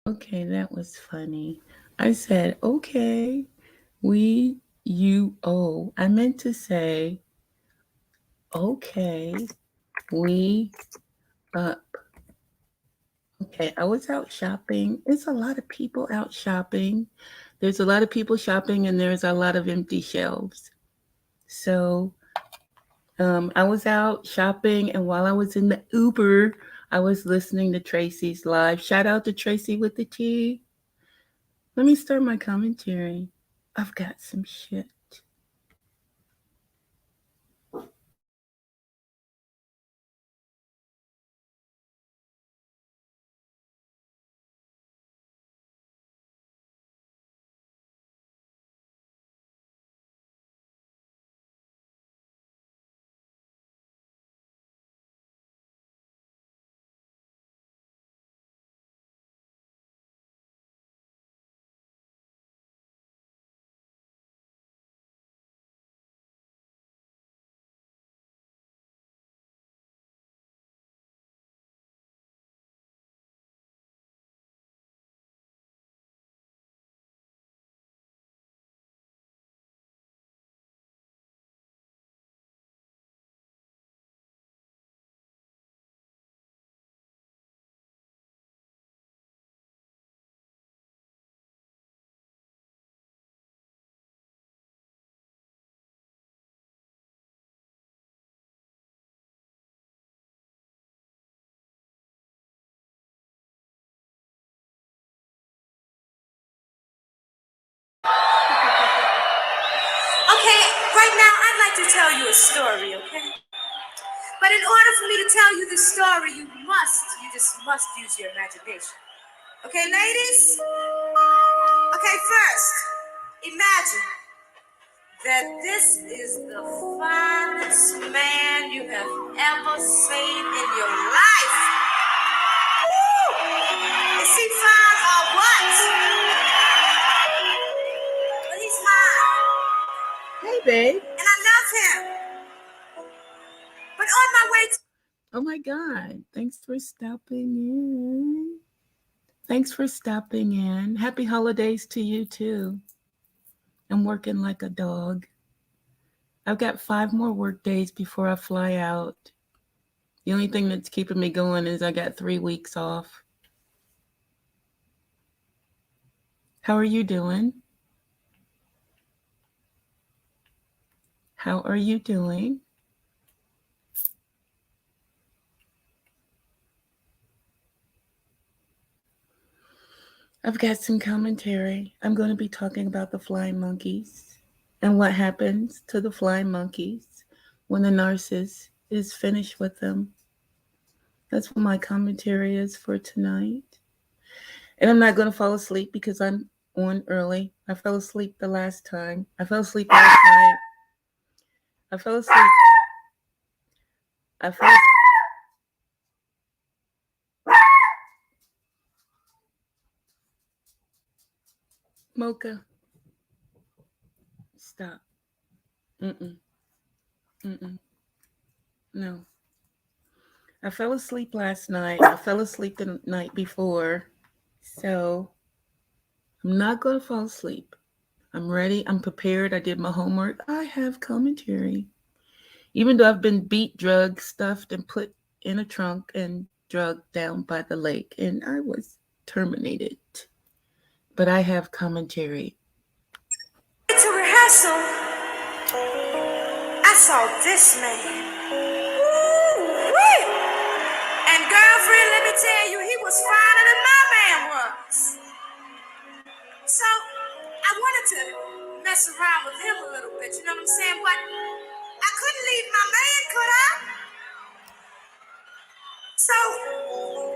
Okay, that was funny. I said, okay, we, you, oh. I meant to say, okay, we, up. Okay, I was out shopping. There's a lot of people out shopping. There's a lot of people shopping, and there's a lot of empty shelves. So, I was out shopping, and while I was in the Uber, I was listening to Tracy's live. Shout out to Tracy with the T. Let me start my commentary. I've got some shit. Okay, right now I'd like to tell you a story, okay? But in order for me to tell you this story, you just must use your imagination. Okay, ladies? Okay, first, imagine that this is the finest man you have ever seen in your life. Woo! Is he fine or what? But he's mine, Hey, babe. and I love him. But on my way to Oh my God. Thanks for stopping in. Thanks for stopping in. Happy holidays to you, too. I'm working like a dog. I've got 5 more work days before I fly out. The only thing that's keeping me going is I got 3 weeks off. How are you doing? How are you doing? I've got some commentary. I'm going to be talking about the flying monkeys and what happens to the flying monkeys when the narcissist is finished with them. That's what my commentary is for tonight. And I'm not going to fall asleep because I'm on early. I fell asleep the last time. I fell asleep last night. I fell asleep. I fell asleep. Mocha, stop. Mm-mm. Mm-mm. No. I fell asleep last night. I fell asleep the night before. So I'm not going to fall asleep. I'm ready. I'm prepared. I did my homework. I have commentary. Even though I've been beat, drugged, stuffed, and put in a trunk and drugged down by the lake, and I was terminated. But I have commentary. rehearsal, I saw this man. Woo-wee. And girlfriend, let me tell you, he was finer than my man was. So I wanted to mess around with him a little bit, you know what I'm saying? But I couldn't leave my man, could I? So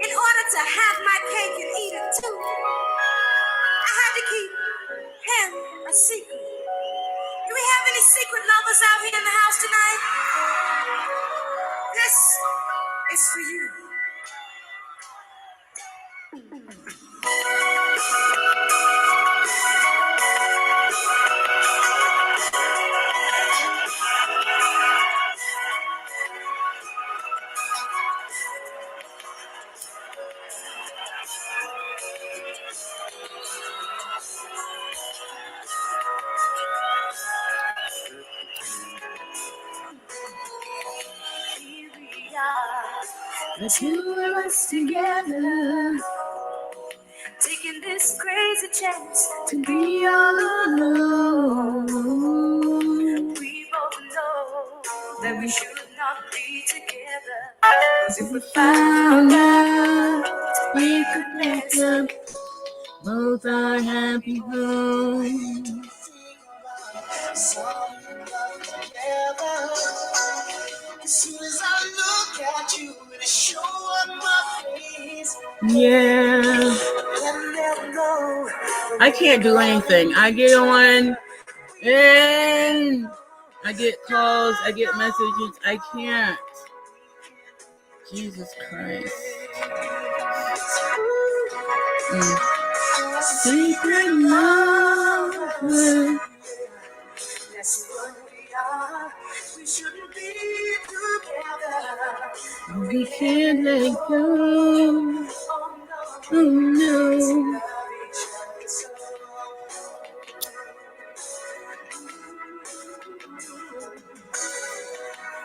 in order to have my cake and eat it too, I had to keep him a secret. Do we have any secret lovers out here in the house tonight? This is for you. The two of us together, taking this crazy chance to be all alone. We both know that we should not be together. 'Cause if we found out we could make up both our happy homes. As soon as I look at you, it'll show up my face. Yeah. I can't do anything. I get on and I get calls, I get messages. I can't. Jesus Christ. Secret love. That's what we are. We shouldn't be together. We can't let go. Oh no. Oh no.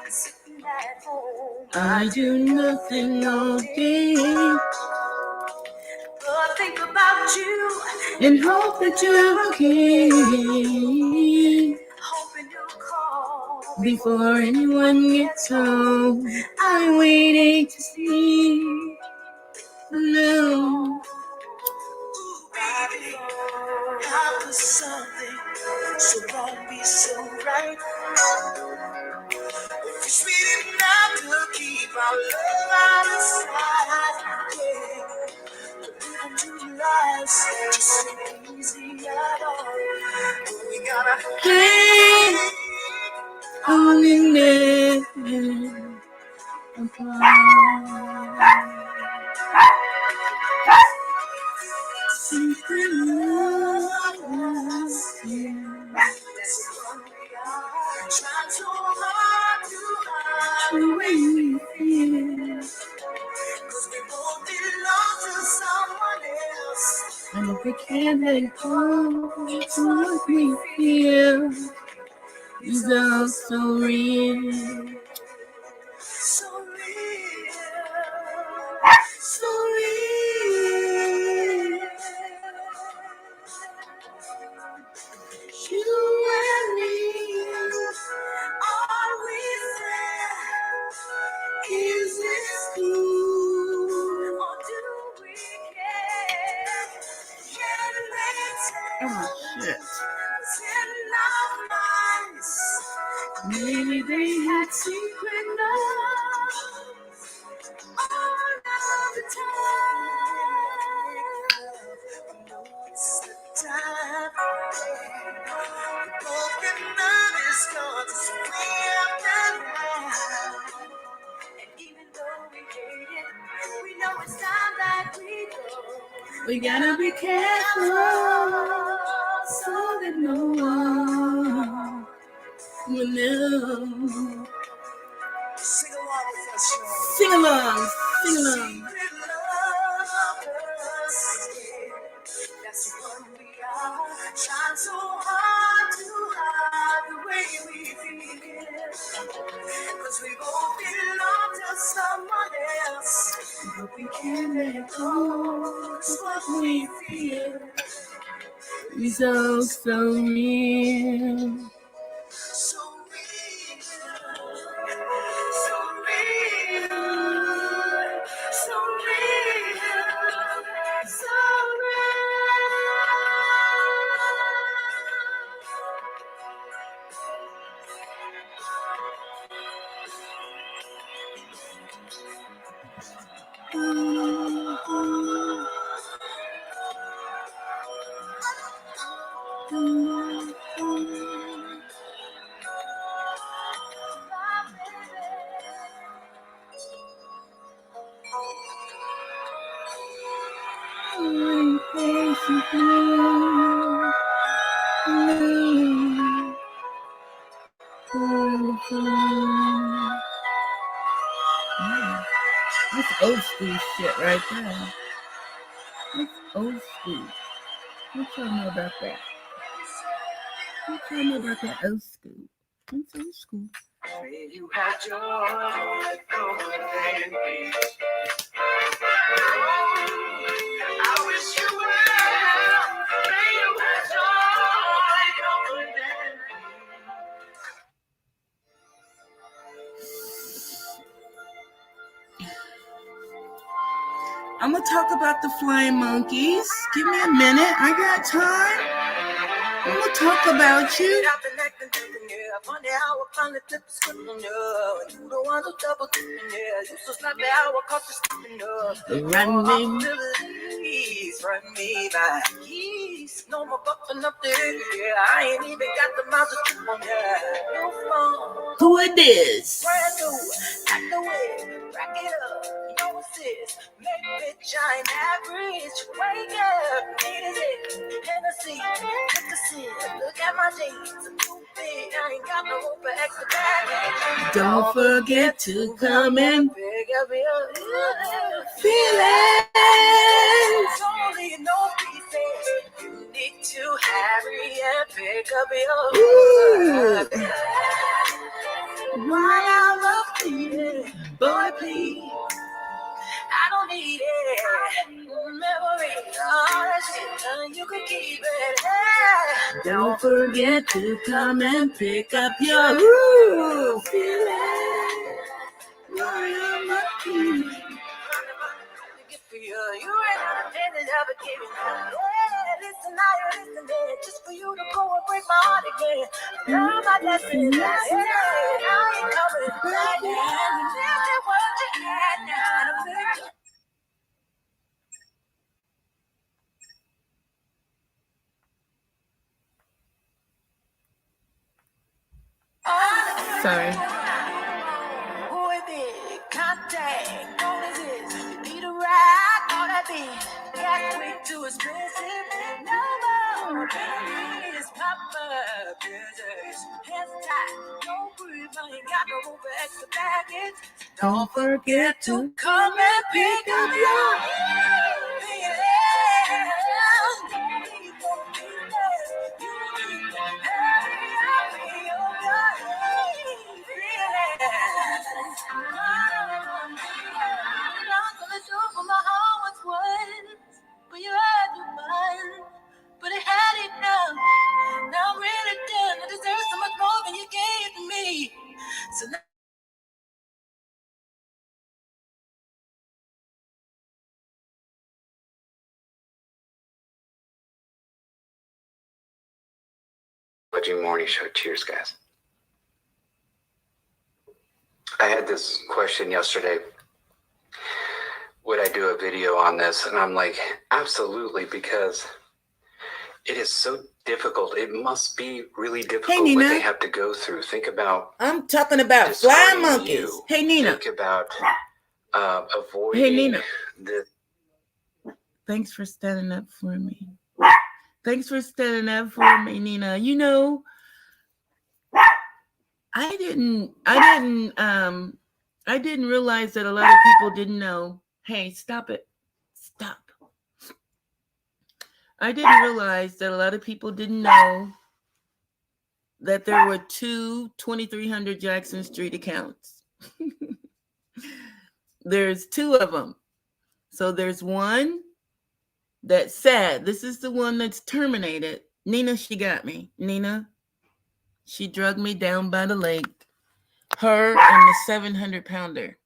Sitting at home, I do nothing all day but think about you and hope that you're okay. hoping you'll call Before anyone gets home, I'm waiting to see. No. baby. How could something so wrong be so right? Cause we didn't have to keep our love out of sight. Yeah. Living two lives just ain't easy at all. We gotta Hey, on in there. Secret love. That's what we are. Trying so hard to hide The way we feel. cause we both belong to someone else. And if we can't let go, it's what we feel is all so real. So real. So real. You and me, Are we there? is this cool? Or do we care? Can they tell? Oh shit. What's in our minds? Maybe they had secret love All of the time. It's the time. Broken love is gone to swim the night. And even though we hate it, we know it's time that we go. we gotta be careful so that no one will know. Sing along with us, y'all. Sing along, sing along. Secret lovers, yeah. That's what we are. Trying so hard to hide the way we feel. Cause we both belong to someone else. But we can't let go. It's what we feel. It's all so real. So real. So real. So real. So I'm patient. That's old school shit right there. That's old school. What y'all know about that? What y'all know about that old school? That's old school. you had joy, no one can be. I wish you well. May you have joy, comfort, and I'm gonna talk about the flying monkeys. Give me a minute. I got time. I'm gonna talk about you. Funny how I finally flipped the script on you. You the one who double dipping, yeah. You so snappy how I caught you slipping up. Run me, please, run me by keys. No more buffing up there, yeah. I ain't even got the mouth to trip on ya. No phone. Who it is? Brand new, act the way, rack it up. You know what's this? Make bitch, I ain't average. Wake up, need it. Hennessy, take a sip. Look at my jeans, I'm too big. I ain't got no room for extra baggage. Don't forget to come and pick up your feelings. Don't leave no pieces. You need to hurry and pick up your while I'm up here, boy, please. I don't need it. Memories, all that shit, you can keep it. Don't forget to come and pick up your feeling. You're lucky. You ain't understanding how it came in. Yeah, listen, now you're listening. Just for you to go and break my heart again. Learn my lesson. Yeah, I ain't coming back. This is what you had now. Sorry. Boy, big contact. What is this? You need a ride? All that bitch. Got way too expensive. No more. Babies, papa, business. Hands tight. Don't breathe. I ain't got no room for extra baggage. Don't forget to come and pick up your feelings. Don't leave no feelings. Hurry up, be I'm not gonna show for my heart was once, but you had to find, but it had it now. Now I'm really done. I deserve so much more than you gave to me. So now Budgie Morning Show. Cheers, guys. I had this question yesterday. Would I do a video on this? And I'm like, absolutely, because it is so difficult. It must be really difficult Hey, Nina. what they have to go through. Think about I'm talking about flying monkeys. You. Hey, Nina. Think about avoiding Hey, Nina. the. Thanks for standing up for me. Thanks for standing up for me, Nina. You know, I didn't realize that a lot of people didn't know. Hey, stop it. Stop. I didn't realize that a lot of people didn't know that there were two 2300 Jackson Street accounts. There's two of them. So there's one that's sad. This is the one that's terminated. Nina, she got me. Nina, she drugged me down by the lake. Her and the 700-pounder.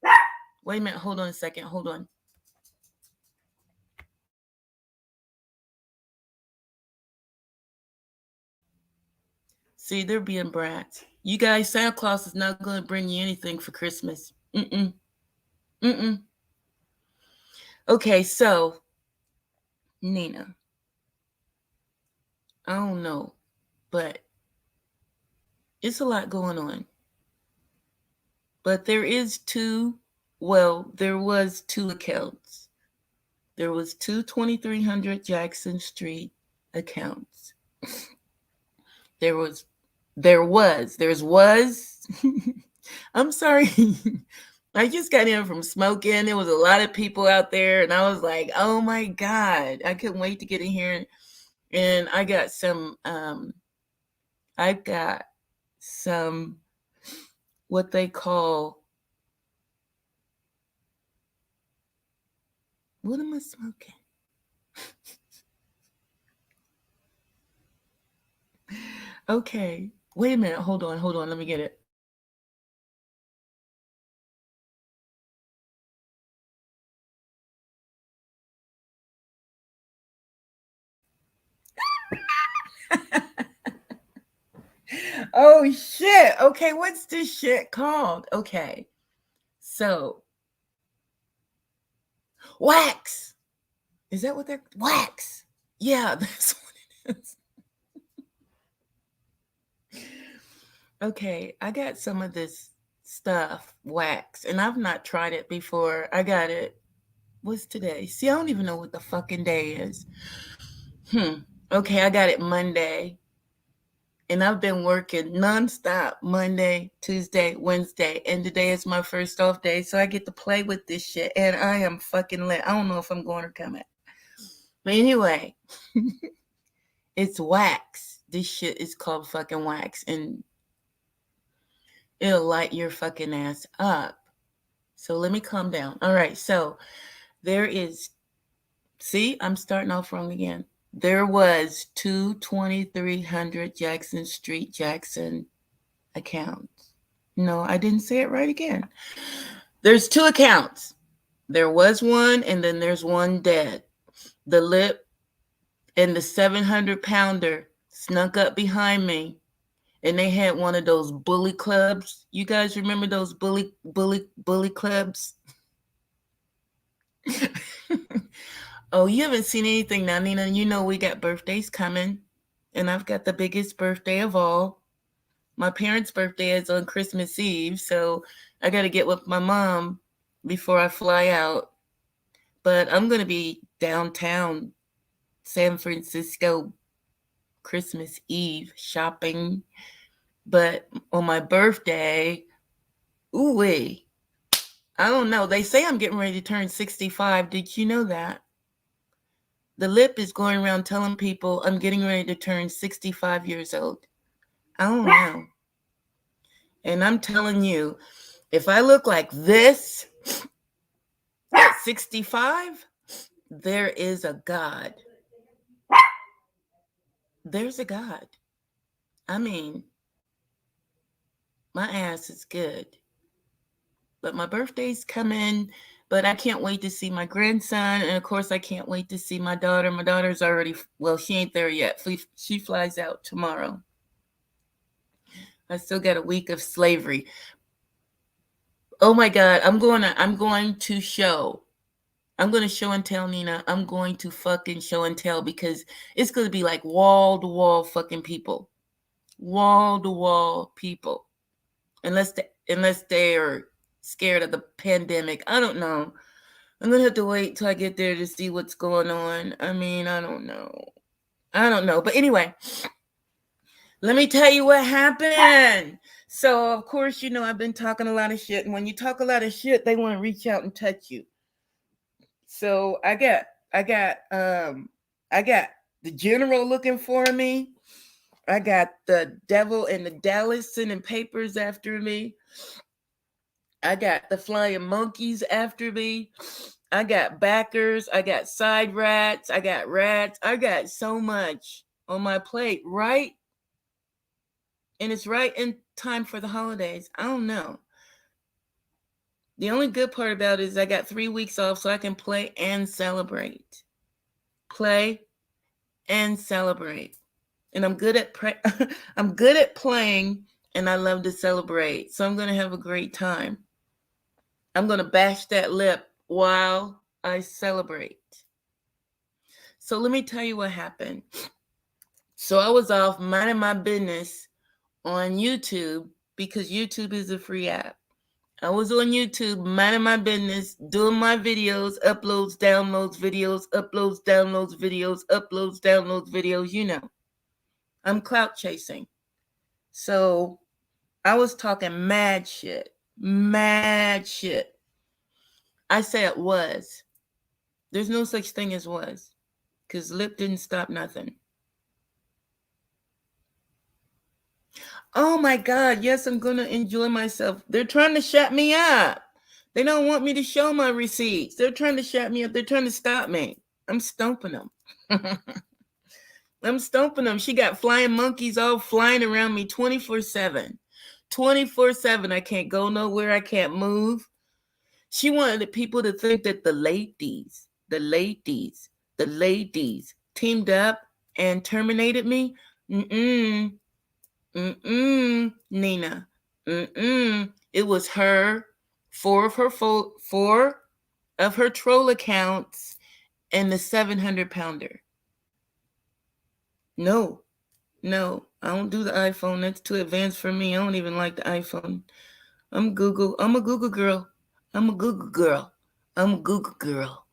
Wait a minute. Hold on a second. Hold on. See, they're being brats. You guys, Santa Claus is not going to bring you anything for Christmas. Okay, so, Nina. I don't know, but it's a lot going on. But there was two accounts. There was two 2300 Jackson Street accounts. There's I'm sorry. I just got in from smoking. There was a lot of people out there, and I was like, oh my God, I couldn't wait to get in here. And I got some, what they call What am I smoking? Okay. Wait a minute. Hold on. Hold on. Let me get it. Oh shit. Okay, what's this shit called? Okay. So, wax. Is that what they're wax? Yeah, that's what it is. Okay, I got some of this stuff, wax, and I've not tried it before. I got it. What's today? See, I don't even know what the fucking day is. Okay, I got it Monday. And I've been working nonstop Monday, Tuesday, Wednesday, and today is my first off day, so I get to play with this shit, and I am fucking lit. I don't know if I'm going or coming, but anyway, it's wax. This shit is called fucking wax, and it'll light your fucking ass up. So let me calm down. All right, so there is. See, I'm starting off wrong again. There was 22300 Jackson Street, Jackson accounts. No, I didn't say it right again. There's two accounts. There was one, and then there's one dead. The lip and the 700-pounder snuck up behind me, and they had one of those bully clubs. You guys remember those bully clubs? Oh, you haven't seen anything now, Nina. You know we got birthdays coming, and I've got the biggest birthday of all. My parents' birthday is on Christmas Eve, so I got to get with my mom before I fly out. But I'm going to be downtown San Francisco Christmas Eve shopping. But on my birthday, ooh-wee, I don't know. They say I'm getting ready to turn 65. Did you know that? The lip is going around telling people I'm getting ready to turn 65 years old. I don't know. And I'm telling you, if I look like this at 65, there is a God. There's a God. I mean, my ass is good. But my birthday's coming, but I can't wait to see my grandson. And of course, I can't wait to see my daughter. My daughter's already, well, she ain't there yet. She flies out tomorrow. I still got a week of slavery. Oh my God, I'm going to show. I'm going to show and tell, Nina. I'm going to fucking show and tell, because it's going to be like wall to wall fucking people. Wall to wall people. Unless they are scared of the pandemic. I don't know. I'm going to have to wait till I get there to see what's going on. I mean, I don't know. But anyway, let me tell you what happened. So, of course, you know, I've been talking a lot of shit. And when you talk a lot of shit, they want to reach out and touch you. So I got the general looking for me. I got the devil and the Dallas sending papers after me. I got the flying monkeys after me. I got backers. I got side rats. I got rats. I got so much on my plate, right? And it's right in time for the holidays. I don't know. The only good part about it is I got 3 weeks off so I can play and celebrate. Play and celebrate. And I'm good at I'm good at playing, and I love to celebrate. So I'm going to have a great time. I'm going to bash that lip while I celebrate. So let me tell you what happened. So I was off minding my business on YouTube, because YouTube is a free app. I was on YouTube minding my business, doing my videos, uploads, downloads, videos, uploads, downloads, videos, uploads, downloads, videos, you know. I'm clout chasing. So I was talking mad shit. Mad shit. I said was. There's no such thing as was. Because lip didn't stop nothing. Oh my God. Yes, I'm going to enjoy myself. They're trying to shut me up. They don't want me to show my receipts. They're trying to shut me up. They're trying to stop me. I'm stomping them. I'm stomping them. She got flying monkeys all flying around me 24/7. 24/7. I can't go nowhere. I can't move. She wanted the people to think that the ladies teamed up and terminated me. Mm-mm. Nina. It was her, four of her troll accounts, and the 700-pounder. No, no, I don't do the iPhone. That's too advanced for me. I don't even like the iPhone. I'm Google. I'm a Google girl. I'm a Google girl. I'm a Google girl.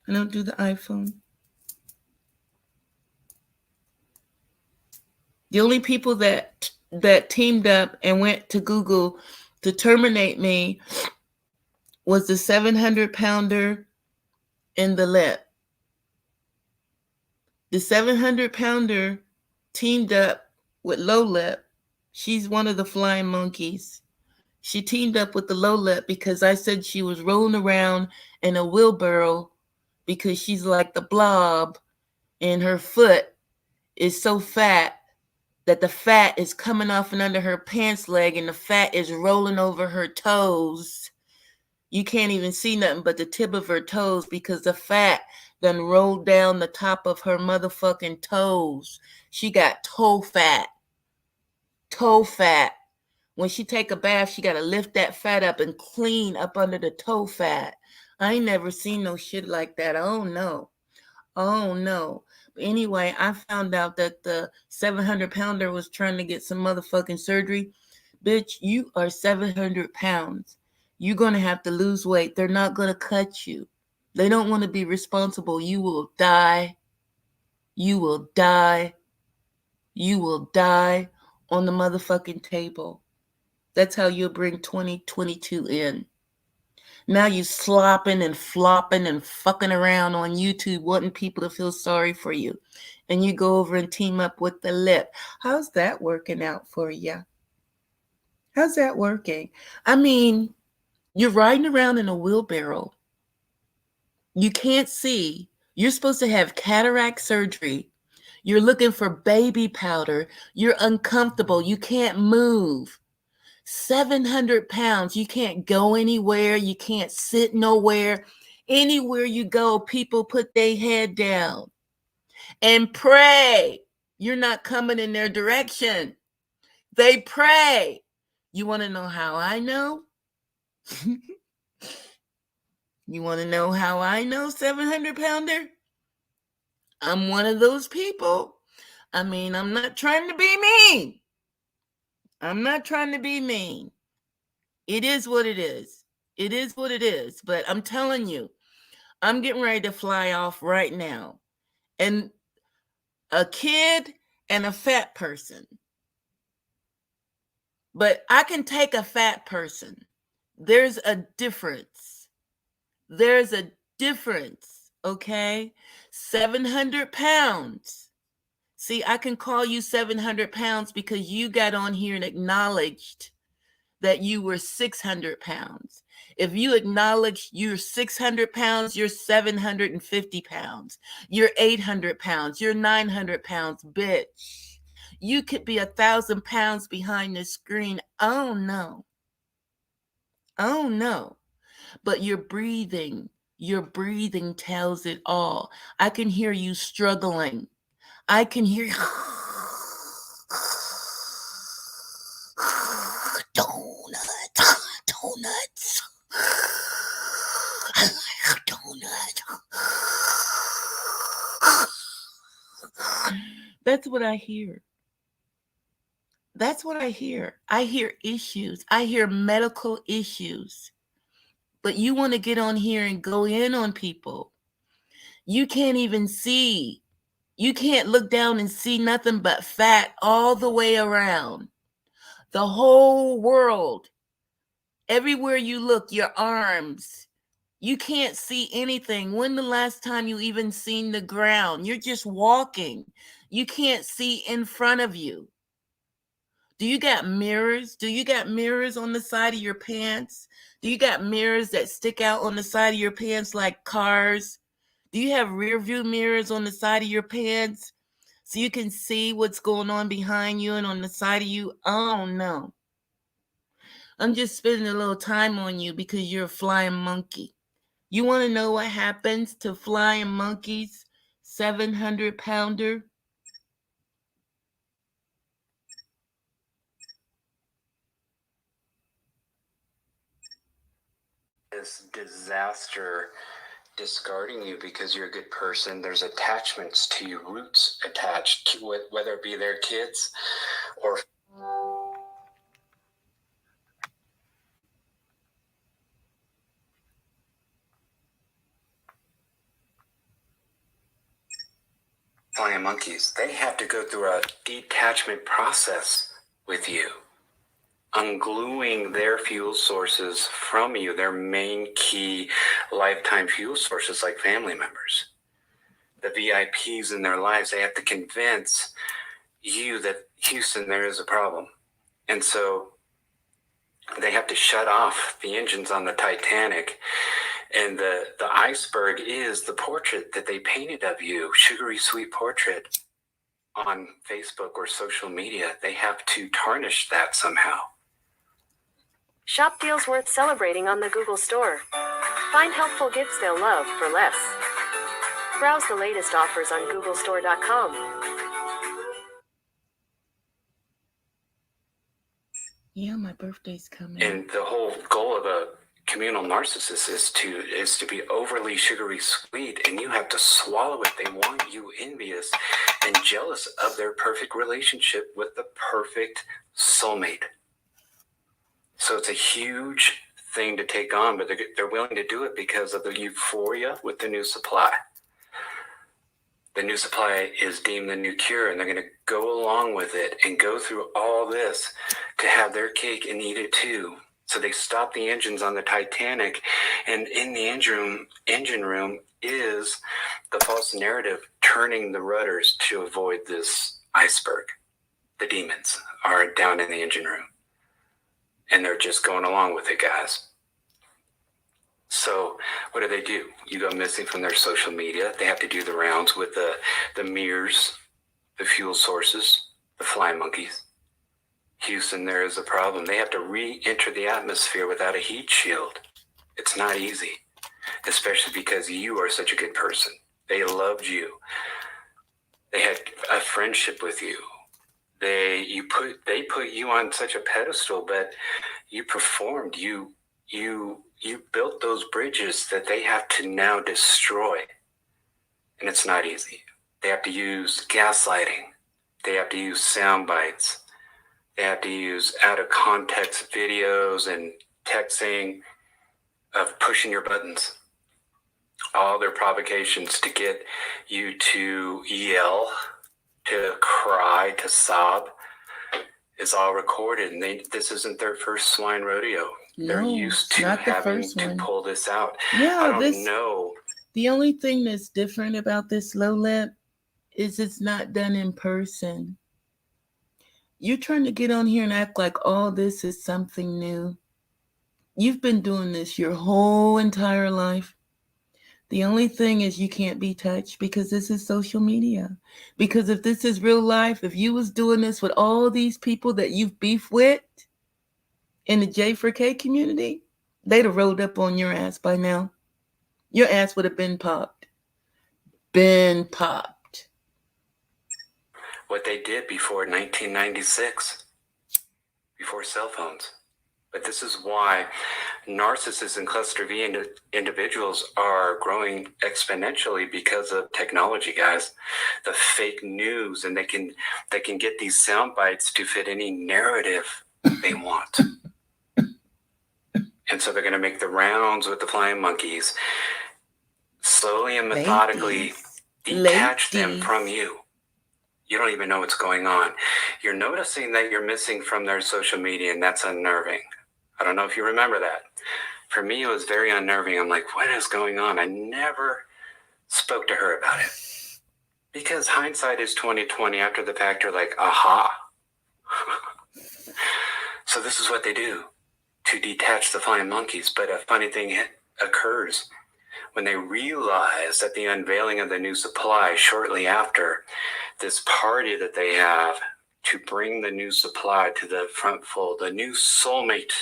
I don't do the iPhone. The only people that teamed up and went to Google to terminate me was the 700-pounder and the lip. The 700-pounder teamed up with Lowlip. She's one of the flying monkeys. She teamed up with the Lowlip because I said she was rolling around in a wheelbarrow because she's like the blob and her foot is so fat that the fat is coming off and under her pants leg and the fat is rolling over her toes. You can't even see nothing but the tip of her toes because the fat done rolled down the top of her motherfucking toes. She got toe fat. Toe fat. When she take a bath, she got to lift that fat up and clean up under the toe fat. I ain't never seen no shit like that. Oh, no. Oh, no. But anyway, I found out that the 700-pounder was trying to get some motherfucking surgery. Bitch, you are 700 pounds. You're going to have to lose weight. They're not going to cut you. They don't want to be responsible. You will die. You will die. You will die on the motherfucking table. That's how you'll bring 2022 in. Now you slopping and flopping and fucking around on YouTube wanting people to feel sorry for you. And you go over and team up with the lip. How's that working out for you? How's that working? I mean, you're riding around in a wheelbarrow. You can't see. You're supposed to have cataract surgery. You're looking for baby powder. You're uncomfortable. You can't move. 700 pounds. You can't go anywhere. You can't sit nowhere. Anywhere you go, people put their head down and pray. You're not coming in their direction. They pray. You want to know how I know? You want to know how I know 700-pounder? I'm one of those people. I mean, I'm not trying to be mean. I'm not trying to be mean. It is what it is. It is what it is. But I'm telling you, I'm getting ready to fly off right now. And a kid and a fat person. But I can take a fat person. There's a difference. There's a difference, okay? 700 pounds. See, I can call you 700 pounds because you got on here and acknowledged that you were 600 pounds. If you acknowledge you're 600 pounds, you're 750 pounds. You're 800 pounds. You're 900 pounds, bitch. You could be 1,000 pounds behind the screen. Oh, no. Oh, no. But your breathing tells it all. I can hear you struggling. I can hear you. Donuts. I like donuts. That's what I hear. That's what I hear. I hear issues. I hear medical issues. But you want to get on here and go in on people. You can't even see. You can't look down and see nothing but fat all the way around. The whole world. Everywhere you look, your arms. You can't see anything. When the last time you even seen the ground? You're just walking. You can't see in front of you. Do you got mirrors? Do you got mirrors on the side of your pants? Do you got mirrors that stick out on the side of your pants like cars? Do you have rear view mirrors on the side of your pants so you can see what's going on behind you and on the side of you? Oh no. I'm just spending a little time on you because you're a flying monkey. You want to know what happens to flying monkeys, 700-pounder? This disaster discarding you because you're a good person. There's attachments to you, roots attached to it, whether it be their kids or flying monkeys. They have to go through a detachment process with you, ungluing their fuel sources from you, their main key lifetime fuel sources like family members. The VIPs in their lives, they have to convince you that Houston, there is a problem. And so they have to shut off the engines on the Titanic. And the iceberg is the portrait that they painted of you, sugary sweet portrait on Facebook or social media. They have to tarnish that somehow. Shop deals worth celebrating on the Google Store. Find helpful gifts they'll love for less. Browse the latest offers on googlestore.com. Yeah, my birthday's coming. And the whole goal of a communal narcissist is to be overly sugary sweet, and you have to swallow it. They want you envious and jealous of their perfect relationship with the perfect soulmate. So it's a huge thing to take on, but they're willing to do it because of the euphoria with the new supply. The new supply is deemed the new cure, and they're going to go along with it and go through all this to have their cake and eat it too. So they stop the engines on the Titanic, and in the engine room is the false narrative turning the rudders to avoid this iceberg. The demons are down in the engine room, and they're just going along with it, guys. So what do? You go missing from their social media. They have to do the rounds with the mirrors, the fuel sources, the fly monkeys. Houston, there is a problem. They have to re-enter the atmosphere without a heat shield. It's not easy, especially because you are such a good person. They loved you. They had a friendship with you. They put you on such a pedestal, but you performed. You built those bridges that they have to now destroy. And it's not easy. They have to use gaslighting. They have to use sound bites. They have to use out of context videos and texting of pushing your buttons. All their provocations to get you to yell, to cry, to sob is all recorded. And this isn't their first swine rodeo. They're used to having to pull this out. Yeah, I don't know. The only thing that's different about this Lowlip is it's not done in person. You're trying to get on here and act like all this is something new. You've been doing this your whole entire life. The only thing is you can't be touched because this is social media. Because if this is real life, if you was doing this with all these people that you've beefed with in the J4K community, they'd have rolled up on your ass by now. Your ass would have been popped. Been popped. What they did before 1996, before cell phones. But this is why narcissists and cluster V individuals are growing exponentially because of technology, guys. The fake news, and they can get these sound bites to fit any narrative they want. And so they're going to make the rounds with the flying monkeys, slowly and methodically detach them from you. You don't even know what's going on. You're noticing that you're missing from their social media, and that's unnerving. I don't know if you remember that. For me, it was very unnerving. I'm like, what is going on? I never spoke to her about it. Because hindsight is 20/20. After the fact, you're like, aha. So this is what they do to detach the flying monkeys. But a funny thing occurs when they realize at the unveiling of the new supply shortly after this party that they have to bring the new supply to the front fold, the new soulmate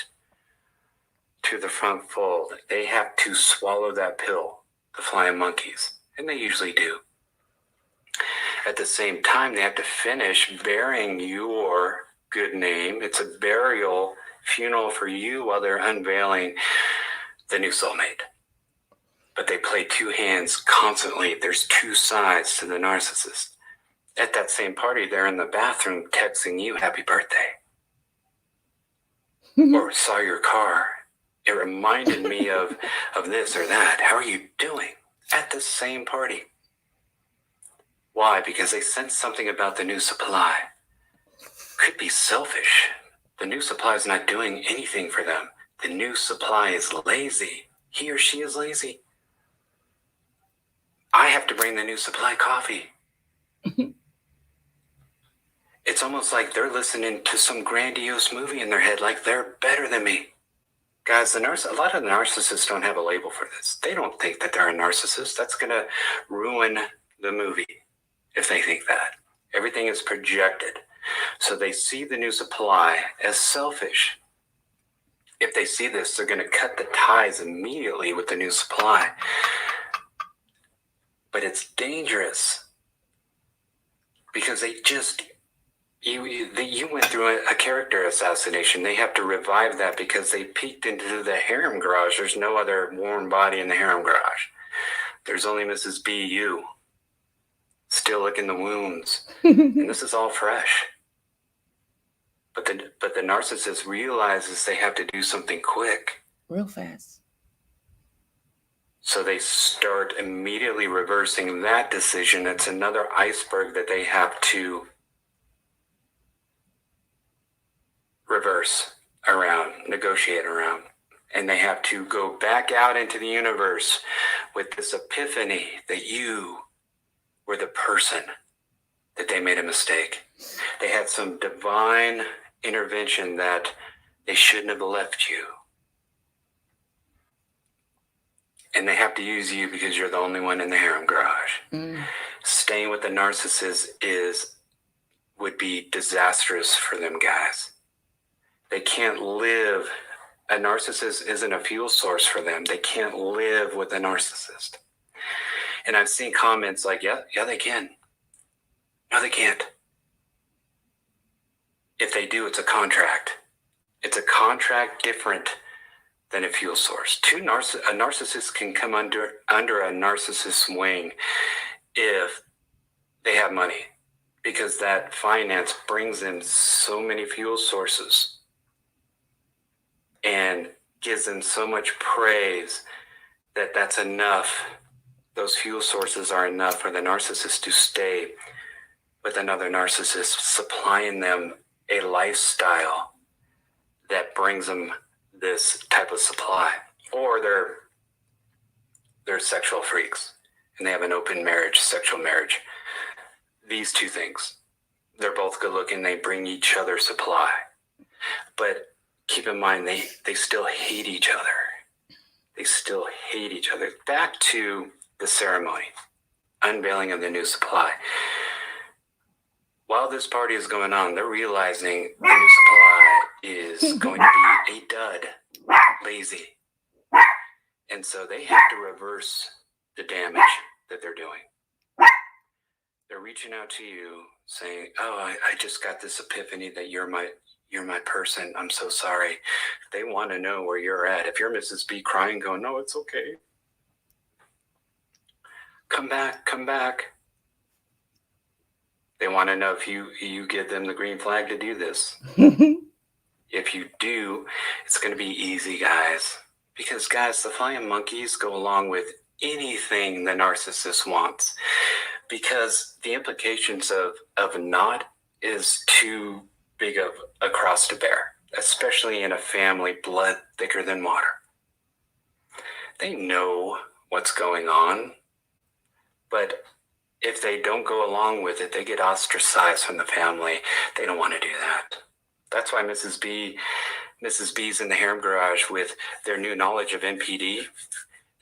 to the front fold, they have to swallow that pill, the flying monkeys, and they usually do. At the same time, they have to finish burying your good name. It's a burial funeral for you while they're unveiling the new soulmate. But they play two hands constantly. There's two sides to the narcissist. At that same party, they're in the bathroom texting you happy birthday. Or saw your car. It reminded me of this or that. How are you doing? At the same party. Why? Because they sense something about the new supply. Could be selfish. The new supply is not doing anything for them. The new supply is lazy. He or she is lazy. I have to bring the new supply coffee. It's almost like they're listening to some grandiose movie in their head, like they're better than me. Guys, a lot of the narcissists don't have a label for this. They don't think that they're a narcissist. That's going to ruin the movie if they think that. Everything is projected. So they see the new supply as selfish. If they see this, they're going to cut the ties immediately with the new supply. But it's dangerous because they just... You went through a character assassination. They have to revive that because they peeked into the harem garage. There's no other warm body in the harem garage. There's only Mrs. B.U. still licking the wounds. And this is all fresh. But the narcissist realizes they have to do something quick. Real fast. So they start immediately reversing that decision. It's another iceberg that they have to reverse around, negotiate around. And they have to go back out into the universe with this epiphany that you were the person that they made a mistake. They had some divine intervention that they shouldn't have left you. And they have to use you because you're the only one in the harem garage. Staying with the narcissist would be disastrous for them, guys. They can't live. A narcissist isn't a fuel source for them. They can't live with a narcissist. And I've seen comments like, yeah, they can. No, they can't. If they do, it's a contract. It's a contract different than a fuel source. A narcissist can come under a narcissist's wing if they have money, because that finance brings in so many fuel sources and gives them so much praise that that's enough. Those fuel sources are enough for the narcissist to stay with another narcissist, supplying them a lifestyle that brings them this type of supply. Or they're sexual freaks and they have an open marriage, sexual marriage. These two things, they're both good looking, they bring each other supply. But keep in mind, they still hate each other. They still hate each other. Back to the ceremony, unveiling of the new supply. While this party is going on, they're realizing the new supply is going to be a dud, lazy. And so they have to reverse the damage that they're doing. They're reaching out to you saying, oh, I just got this epiphany that you're my person. I'm so sorry. They want to know where you're at. If you're Mrs. B crying, going, no, it's okay. Come back. They want to know if you give them the green flag to do this. If you do, it's going to be easy, guys. Because, guys, the flying monkeys go along with anything the narcissist wants. Because the implications of not is too big of a cross to bear, especially in a family blood thicker than water. They know what's going on, but if they don't go along with it, they get ostracized from the family. They don't want to do that. That's why Mrs. B's in the harem garage with their new knowledge of NPD.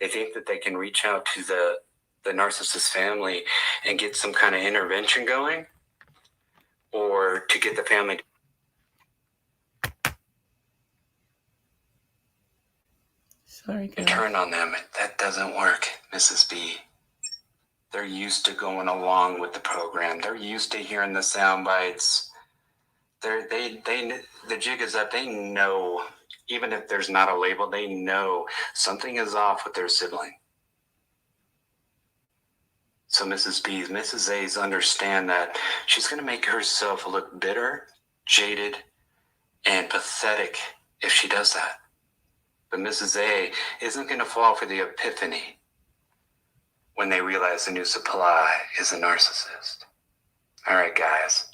They think that they can reach out to the narcissist family and get some kind of intervention going, or to get the family to turn on them. That doesn't work, Mrs. B. They're used to going along with the program. They're used to hearing the sound bites. The jig is up. They know, even if there's not a label, they know something is off with their sibling. So Mrs. A's understand that she's going to make herself look bitter, jaded, and pathetic if she does that. But Mrs. A isn't going to fall for the epiphany when they realize the new supply is a narcissist. All right, guys.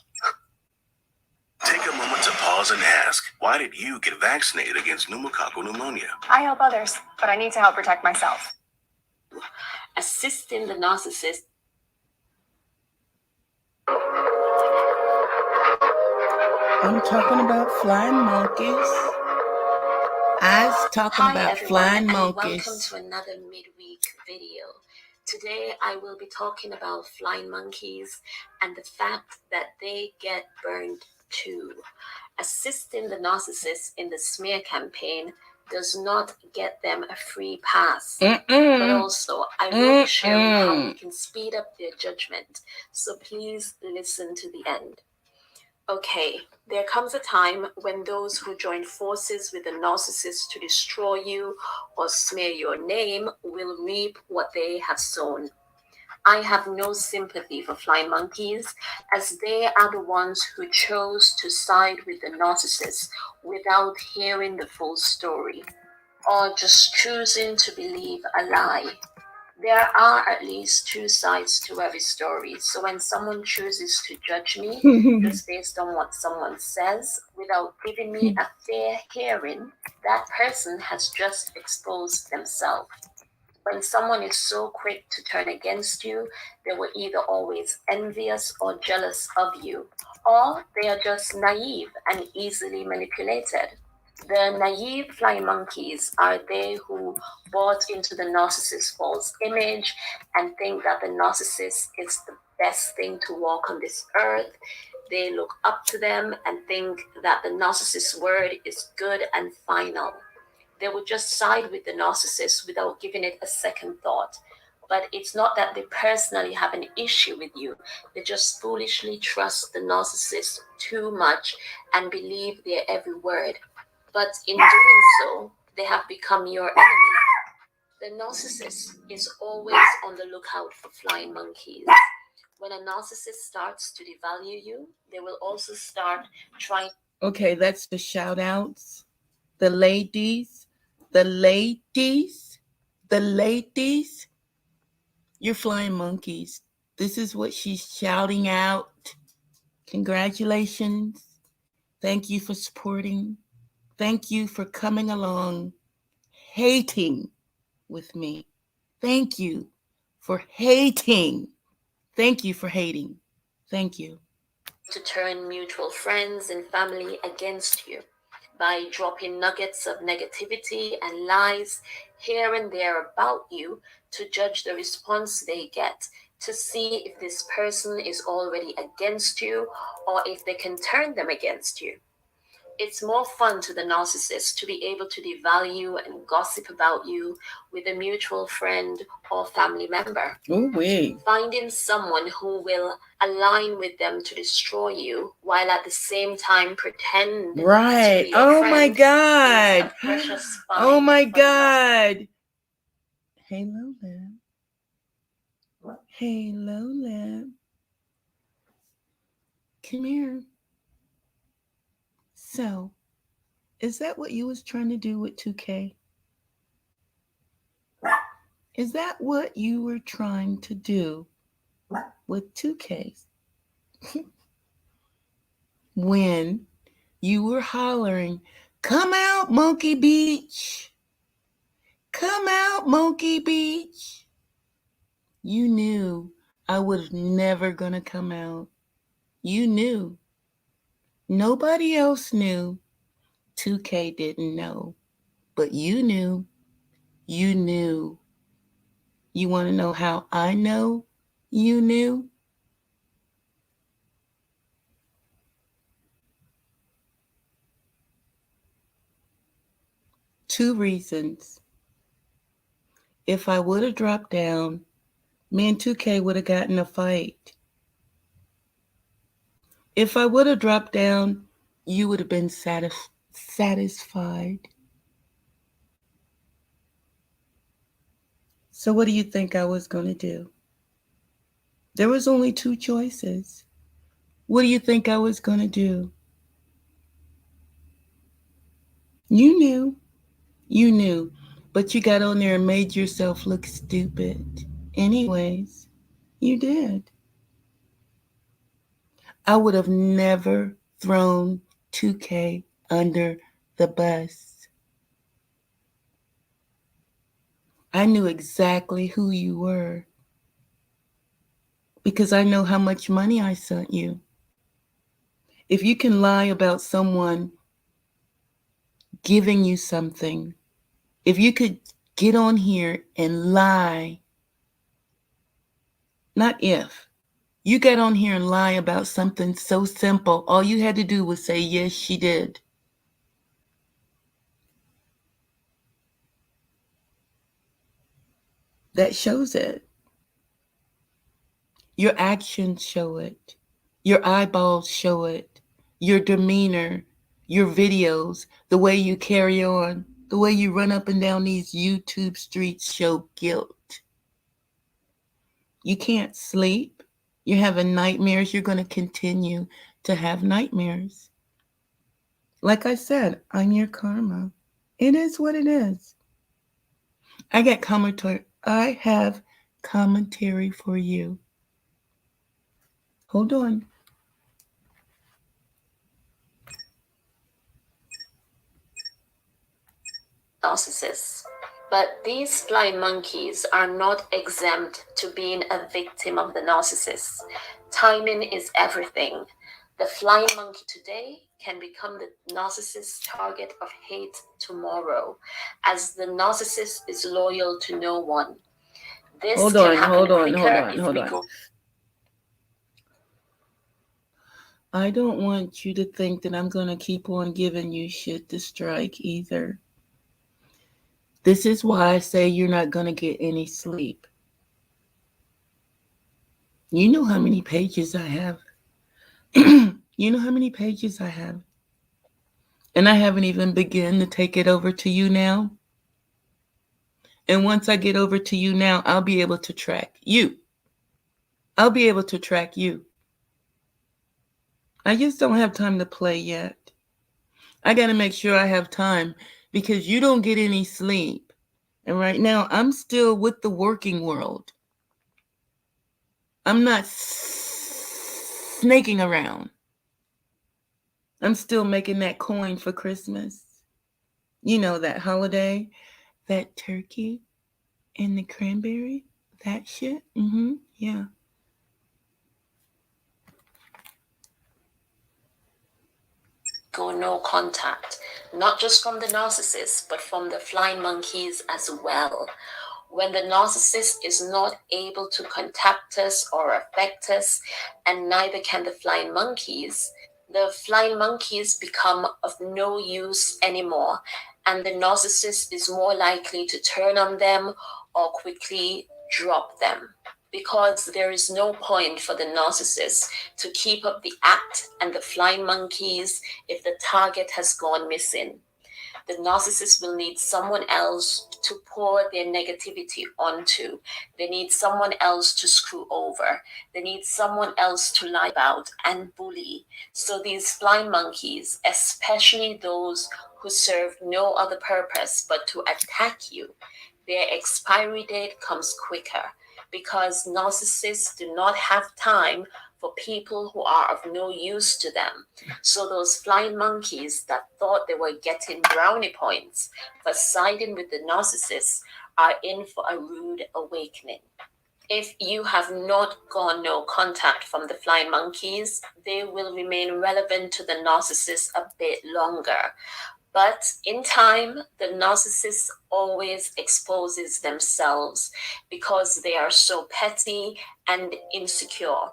Take a moment to pause and ask, why did you get vaccinated against pneumococcal pneumonia? I help others, but I need to help protect myself. Assisting the narcissist. I'm talking about flying monkeys. I was talking about everyone, flying and monkeys. welcome to another midweek video. Today I will be talking about flying monkeys and the fact that they get burned too. Assisting the narcissist in the smear campaign does not get them a free pass. But also, I will be sharing how we can speed up their judgment. So please listen to the end. Okay, there comes a time when those who join forces with the narcissist to destroy you or smear your name will reap what they have sown. I have no sympathy for flying monkeys, as they are the ones who chose to side with the narcissist without hearing the full story, or just choosing to believe a lie. There are at least two sides to every story, so when someone chooses to judge me just based on what someone says without giving me a fair hearing, that person has just exposed themselves. When someone is so quick to turn against you, they were either always envious or jealous of you, or they are just naive and easily manipulated. The naive flying monkeys are they who bought into the narcissist's false image and think that the narcissist is the best thing to walk on this earth. They look up to them and think that the narcissist's word is good and final. They would just side with the narcissist without giving it a second thought. But it's not that they personally have an issue with you. They just foolishly trust the narcissist too much and believe their every word. But in doing so, they have become your enemy. The narcissist is always on the lookout for flying monkeys. When a narcissist starts to devalue you, they will also start trying. Okay, that's the shout outs. The ladies, the ladies, the ladies. You're flying monkeys. This is what she's shouting out. Congratulations. Thank you for supporting. Thank you for coming along, hating with me. Thank you for hating. Thank you for hating. Thank you. To turn mutual friends and family against you by dropping nuggets of negativity and lies here and there about you to judge the response they get, to see if this person is already against you or if they can turn them against you. It's more fun to the narcissist to be able to devalue and gossip about you with a mutual friend or family member. Oh, wait. Finding someone who will align with them to destroy you while at the same time pretend Right. to be your Oh, friend my God. is a precious Oh, find my for the God. Hey, Lowlip. Hey, Lowlip. Come here. So, is that what you was trying to do with 2K? Is that what you were trying to do with 2K? When you were hollering, "Come out, Monkey Beach! Come out, Monkey Beach!" You knew I was never gonna come out. You knew. Nobody else knew. 2K didn't know. But you knew. You knew. You want to know how I know you knew? Two reasons. If I would have dropped down, me and 2K would have gotten a fight. If I would have dropped down, you would have been satisfied. So, what do you think I was going to do? There was only two choices. What do you think I was going to do? You knew. You knew. But you got on there and made yourself look stupid. Anyways, you did. I would have never thrown 2K under the bus. I knew exactly who you were because I know how much money I sent you. If you can lie about someone giving you something, if you could get on here and lie, not if, you got on here and lie about something so simple, all you had to do was say, yes, she did. That shows it. Your actions show it. Your eyeballs show it. Your demeanor, your videos, the way you carry on, the way you run up and down these YouTube streets show guilt. You can't sleep. You're having nightmares. You're going to continue to have nightmares. Like I said, I'm your karma. It is what it is. I got commentary. I have commentary for you. Hold on. Narcissists. But these flying monkeys are not exempt to being a victim of the narcissist. Timing is everything. The flying monkey today can become the narcissist's target of hate tomorrow, as the narcissist is loyal to no one. This Hold can on, happen hold on, quicker hold on, if hold we on. go. I don't want you to think that I'm going to keep on giving you shit to strike either. This is why I say you're not going to get any sleep. You know how many pages I have. You know how many pages I have. And I haven't even begun to take it over to you now. And once I get over to you now, I'll be able to track you. I'll be able to track you. I just don't have time to play yet. I got to make sure I have time because you don't get any sleep. And right now, I'm still with the working world. I'm not snaking around. I'm still making that coin for Christmas. You know, that holiday, that turkey and the cranberry, that shit. Yeah. Go no contact, not just from the narcissist, but from the flying monkeys as well. When the narcissist is not able to contact us or affect us, and neither can the flying monkeys become of no use anymore, and the narcissist is more likely to turn on them or quickly drop them. Because there is no point for the narcissist to keep up the act and the flying monkeys if the target has gone missing. The narcissist will need someone else to pour their negativity onto. They need someone else to screw over. They need someone else to lie about and bully. So these flying monkeys, especially those who serve no other purpose but to attack you, their expiry date comes quicker because narcissists do not have time for people who are of no use to them. So those flying monkeys that thought they were getting brownie points for siding with the narcissists are in for a rude awakening. If you have not gone no contact from the flying monkeys, they will remain relevant to the narcissist a bit longer. But in time, the narcissist always exposes themselves because they are so petty and insecure.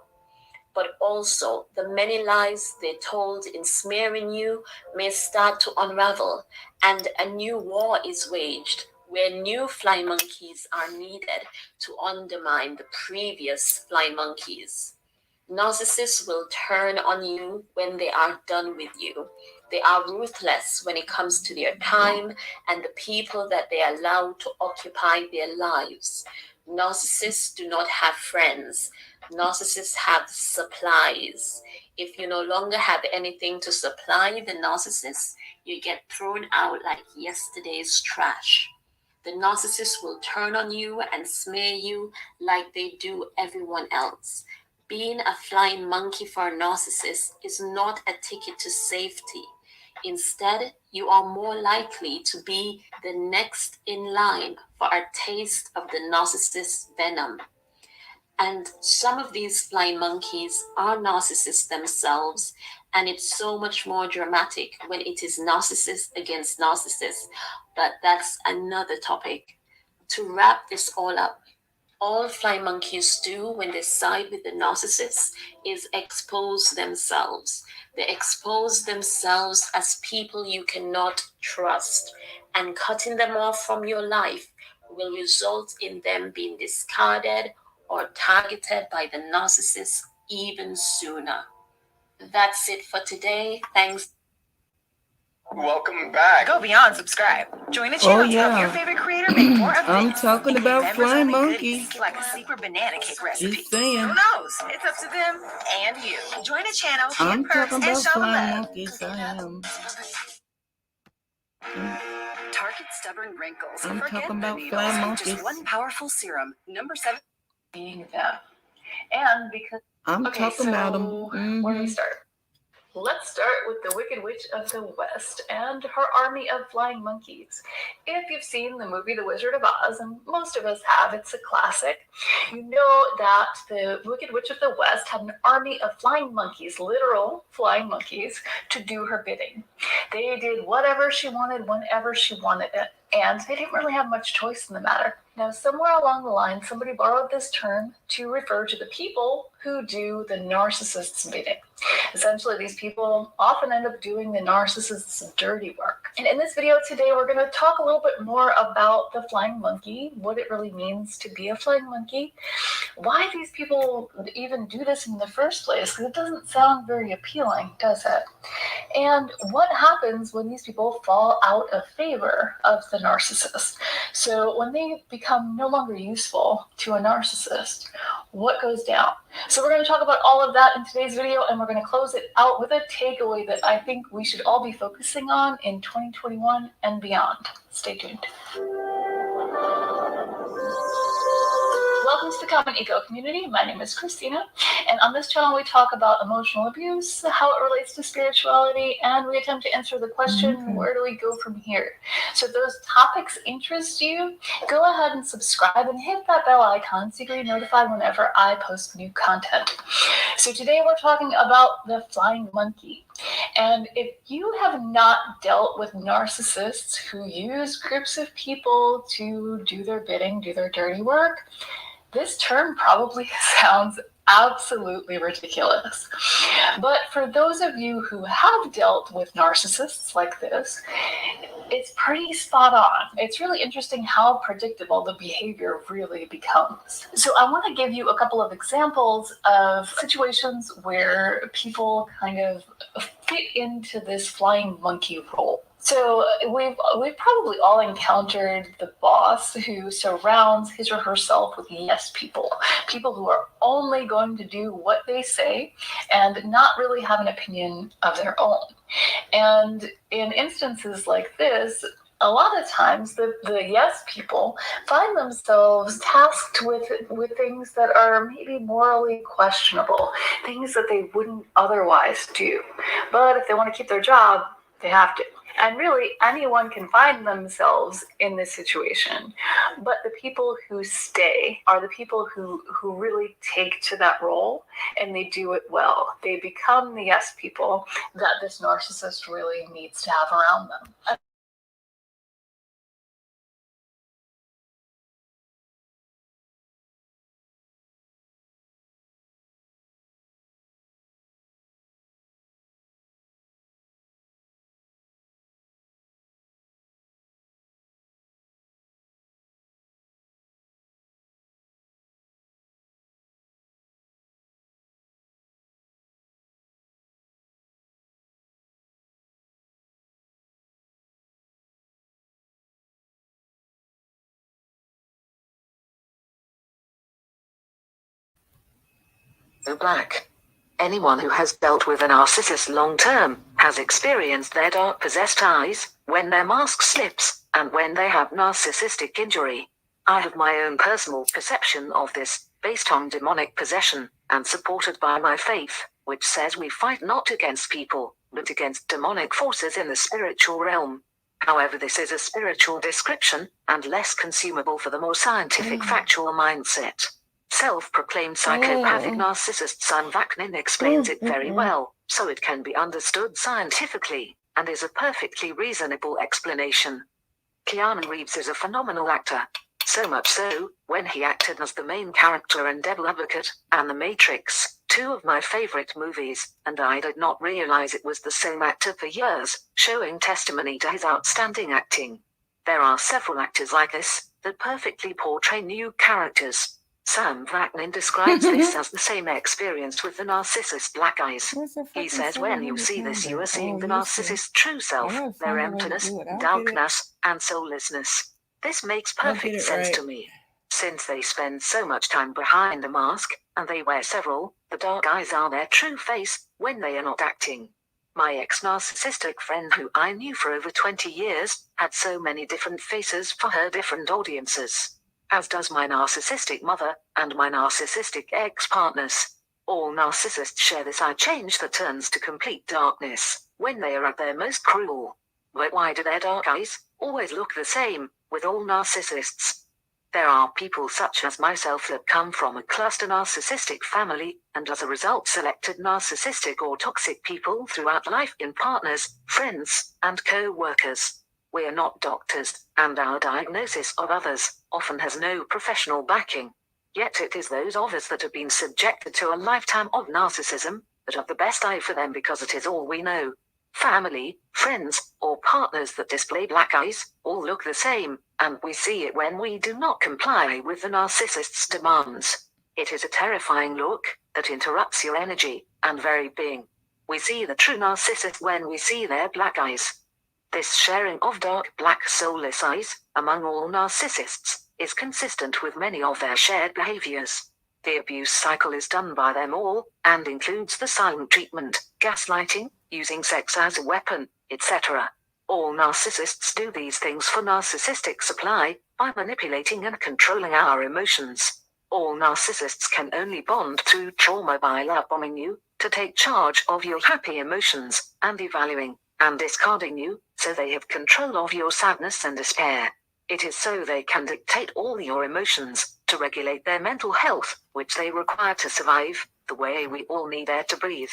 But also, the many lies they told in smearing you may start to unravel, and a new war is waged where new flying monkeys are needed to undermine the previous flying monkeys. Narcissists will turn on you when they are done with you. They are ruthless when it comes to their time and the people that they allow to occupy their lives. Narcissists do not have friends. Narcissists have supplies. If you no longer have anything to supply the narcissist, you get thrown out like yesterday's trash. The narcissist will turn on you and smear you like they do everyone else. Being a flying monkey for a narcissist is not a ticket to safety. Instead, you are more likely to be the next in line for a taste of the narcissist's venom. And some of these flying monkeys are narcissists themselves, and it's so much more dramatic when it is narcissist against narcissist. But that's another topic. To wrap this all up, all flying monkeys do when they side with the narcissist is expose themselves. They expose themselves as people you cannot trust, and cutting them off from your life will result in them being discarded or targeted by the narcissist even sooner. That's it for today. Thanks. Welcome back. Go beyond subscribe. Join the channel to help your favorite creator make more of I'm things. talking about Members flying only monkeys. goodies, like a secret banana cake recipe. Just saying. Who knows? It's up to them and you. Join the channel, I'm get perks, talking and about show flying love. monkeys. I am. Target stubborn wrinkles. I'm Forget talking the about needles. flying Just monkeys. one powerful serum. Number 7. Being them. And because. I'm Okay, talking about them. so where do we start? Let's start with the Wicked Witch of the West and her army of flying monkeys. If you've seen the movie The Wizard of Oz, and most of us have, it's a classic, you know that the Wicked Witch of the West had an army of flying monkeys, literal flying monkeys, to do her bidding. They did whatever she wanted, whenever she wanted it, and they didn't really have much choice in the matter. Now, somewhere along the line, somebody borrowed this term to refer to the people who do the narcissist's bidding. Essentially, these people often end up doing the narcissist's dirty work. And in this video today, we're going to talk a little bit more about the flying monkey, what it really means to be a flying monkey, why these people even do this in the first place, because it doesn't sound very appealing, does it? And what happens when these people fall out of favor of the narcissist? So when they become no longer useful to a narcissist, what goes down? So we're going to talk about all of that in today's video, and we're going to close it out with a takeaway that I think we should all be focusing on in 2021 and beyond. Stay tuned. Welcome to the Common Eco community. My name is Christina, and on this channel we talk about emotional abuse, how it relates to spirituality, and we attempt to answer the question, where do we go from here? So if those topics interest you, go ahead and subscribe and hit that bell icon so you can be notified whenever I post new content. So today we're talking about the flying monkey. And if you have not dealt with narcissists who use groups of people to do their bidding, do their dirty work, this term probably sounds absolutely ridiculous. But for those of you who have dealt with narcissists like this, it's pretty spot on. It's really interesting how predictable the behavior really becomes. So I want to give you a couple of examples of situations where people kind of fit into this flying monkey role. So we've probably all encountered the boss who surrounds his or herself with yes people who are only going to do what they say and not really have an opinion of their own. And in instances like this, a lot of times the yes people find themselves tasked with things that are maybe morally questionable, things that they wouldn't otherwise do. But if they want to keep their job, They have to. And really, anyone can find themselves in this situation. But the people who stay are the people who really take to that role, and they do it well. They become the yes people that this narcissist really needs to have around them. So black. Anyone who has dealt with a narcissist long term has experienced their dark possessed eyes when their mask slips and when they have narcissistic injury. I have my own personal perception of this, based on demonic possession and supported by my faith, which says we fight not against people, but against demonic forces in the spiritual realm. However, this is a spiritual description and less consumable for the more scientific factual mindset. Self-proclaimed psychopathic narcissist Sam Vaknin explains it very well, so it can be understood scientifically, and is a perfectly reasonable explanation. Keanu Reeves is a phenomenal actor. So much so, when he acted as the main character in Devil Advocate and The Matrix, two of my favorite movies, and I did not realize it was the same actor for years, showing testimony to his outstanding acting. There are several actors like this, that perfectly portray new characters. Sam Vaknin describes this as the same experience with the narcissist black eyes. He says when you see this you are seeing the narcissist's true self, their emptiness, darkness, and soullessness. This makes perfect sense to me. Since they spend so much time behind a mask, and they wear several, the dark eyes are their true face, when they are not acting. My ex-narcissistic friend who I knew for over 20 years, had so many different faces for her different audiences. As does my narcissistic mother, and my narcissistic ex-partners. All narcissists share this eye change that turns to complete darkness, when they are at their most cruel. But why do their dark eyes always look the same, with all narcissists? There are people such as myself that come from a cluster narcissistic family, and as a result selected narcissistic or toxic people throughout life in partners, friends, and co-workers. We are not doctors, and our diagnosis of others often has no professional backing. Yet it is those of us that have been subjected to a lifetime of narcissism that have the best eye for them because it is all we know. Family, friends, or partners that display black eyes all look the same, and we see it when we do not comply with the narcissist's demands. It is a terrifying look that interrupts your energy and very being. We see the true narcissist when we see their black eyes. This sharing of dark black soulless eyes, among all narcissists, is consistent with many of their shared behaviors. The abuse cycle is done by them all, and includes the silent treatment, gaslighting, using sex as a weapon, etc. All narcissists do these things for narcissistic supply, by manipulating and controlling our emotions. All narcissists can only bond through trauma by love bombing you, to take charge of your happy emotions, and devaluing and discarding you, so they have control of your sadness and despair. It is so they can dictate all your emotions, to regulate their mental health, which they require to survive, the way we all need air to breathe.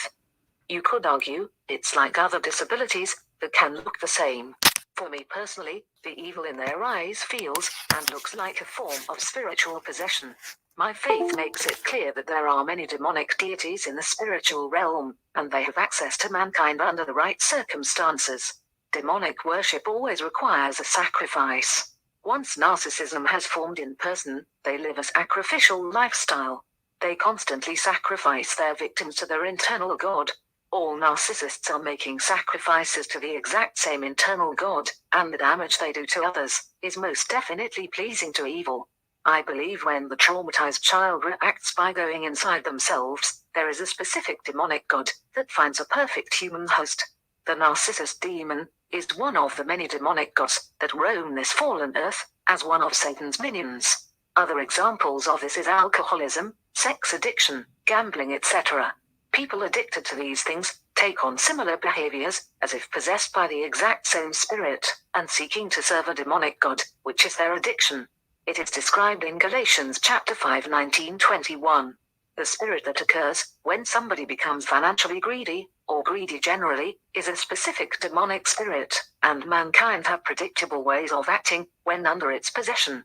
You could argue, it's like other disabilities, that can look the same. For me personally, the evil in their eyes feels, and looks like a form of spiritual possession. My faith makes it clear that there are many demonic deities in the spiritual realm, and they have access to mankind under the right circumstances. Demonic worship always requires a sacrifice. Once narcissism has formed in person, they live a sacrificial lifestyle. They constantly sacrifice their victims to their internal god. All narcissists are making sacrifices to the exact same internal god, and the damage they do to others is most definitely pleasing to evil. I believe when the traumatized child reacts by going inside themselves, there is a specific demonic god that finds a perfect human host. The narcissist demon is one of the many demonic gods that roam this fallen earth, as one of Satan's minions. Other examples of this is alcoholism, sex addiction, gambling, etc. People addicted to these things take on similar behaviors, as if possessed by the exact same spirit, and seeking to serve a demonic god, which is their addiction. It is described in Galatians chapter 5, 19-21. The spirit that occurs when somebody becomes financially greedy, or greedy generally, is a specific demonic spirit, and mankind have predictable ways of acting when under its possession.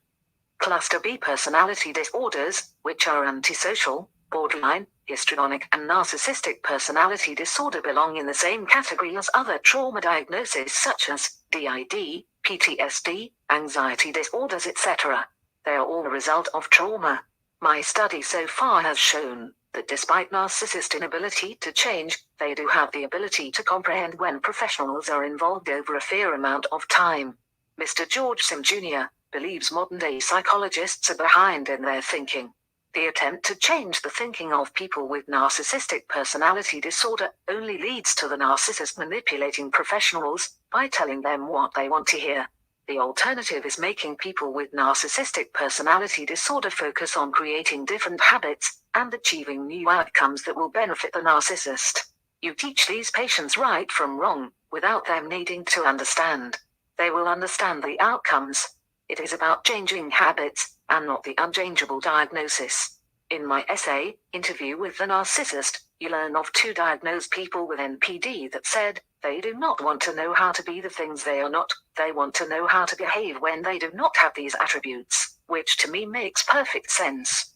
Cluster B personality disorders, which are antisocial, borderline, histrionic, and narcissistic personality disorder, belong in the same category as other trauma diagnoses such as DID, PTSD, anxiety disorders, etc. They are all a result of trauma. My study so far has shown that despite narcissists' inability to change, they do have the ability to comprehend when professionals are involved over a fair amount of time. Mr. George Sim Jr. believes modern-day psychologists are behind in their thinking. The attempt to change the thinking of people with narcissistic personality disorder only leads to the narcissist manipulating professionals by telling them what they want to hear. The alternative is making people with narcissistic personality disorder focus on creating different habits and achieving new outcomes that will benefit the narcissist. You teach these patients right from wrong, without them needing to understand. They will understand the outcomes. It is about changing habits, and not the unchangeable diagnosis. In my essay, Interview with the Narcissist, you learn of 2 diagnosed people with NPD that said, they do not want to know how to be the things they are not, they want to know how to behave when they do not have these attributes, which to me makes perfect sense.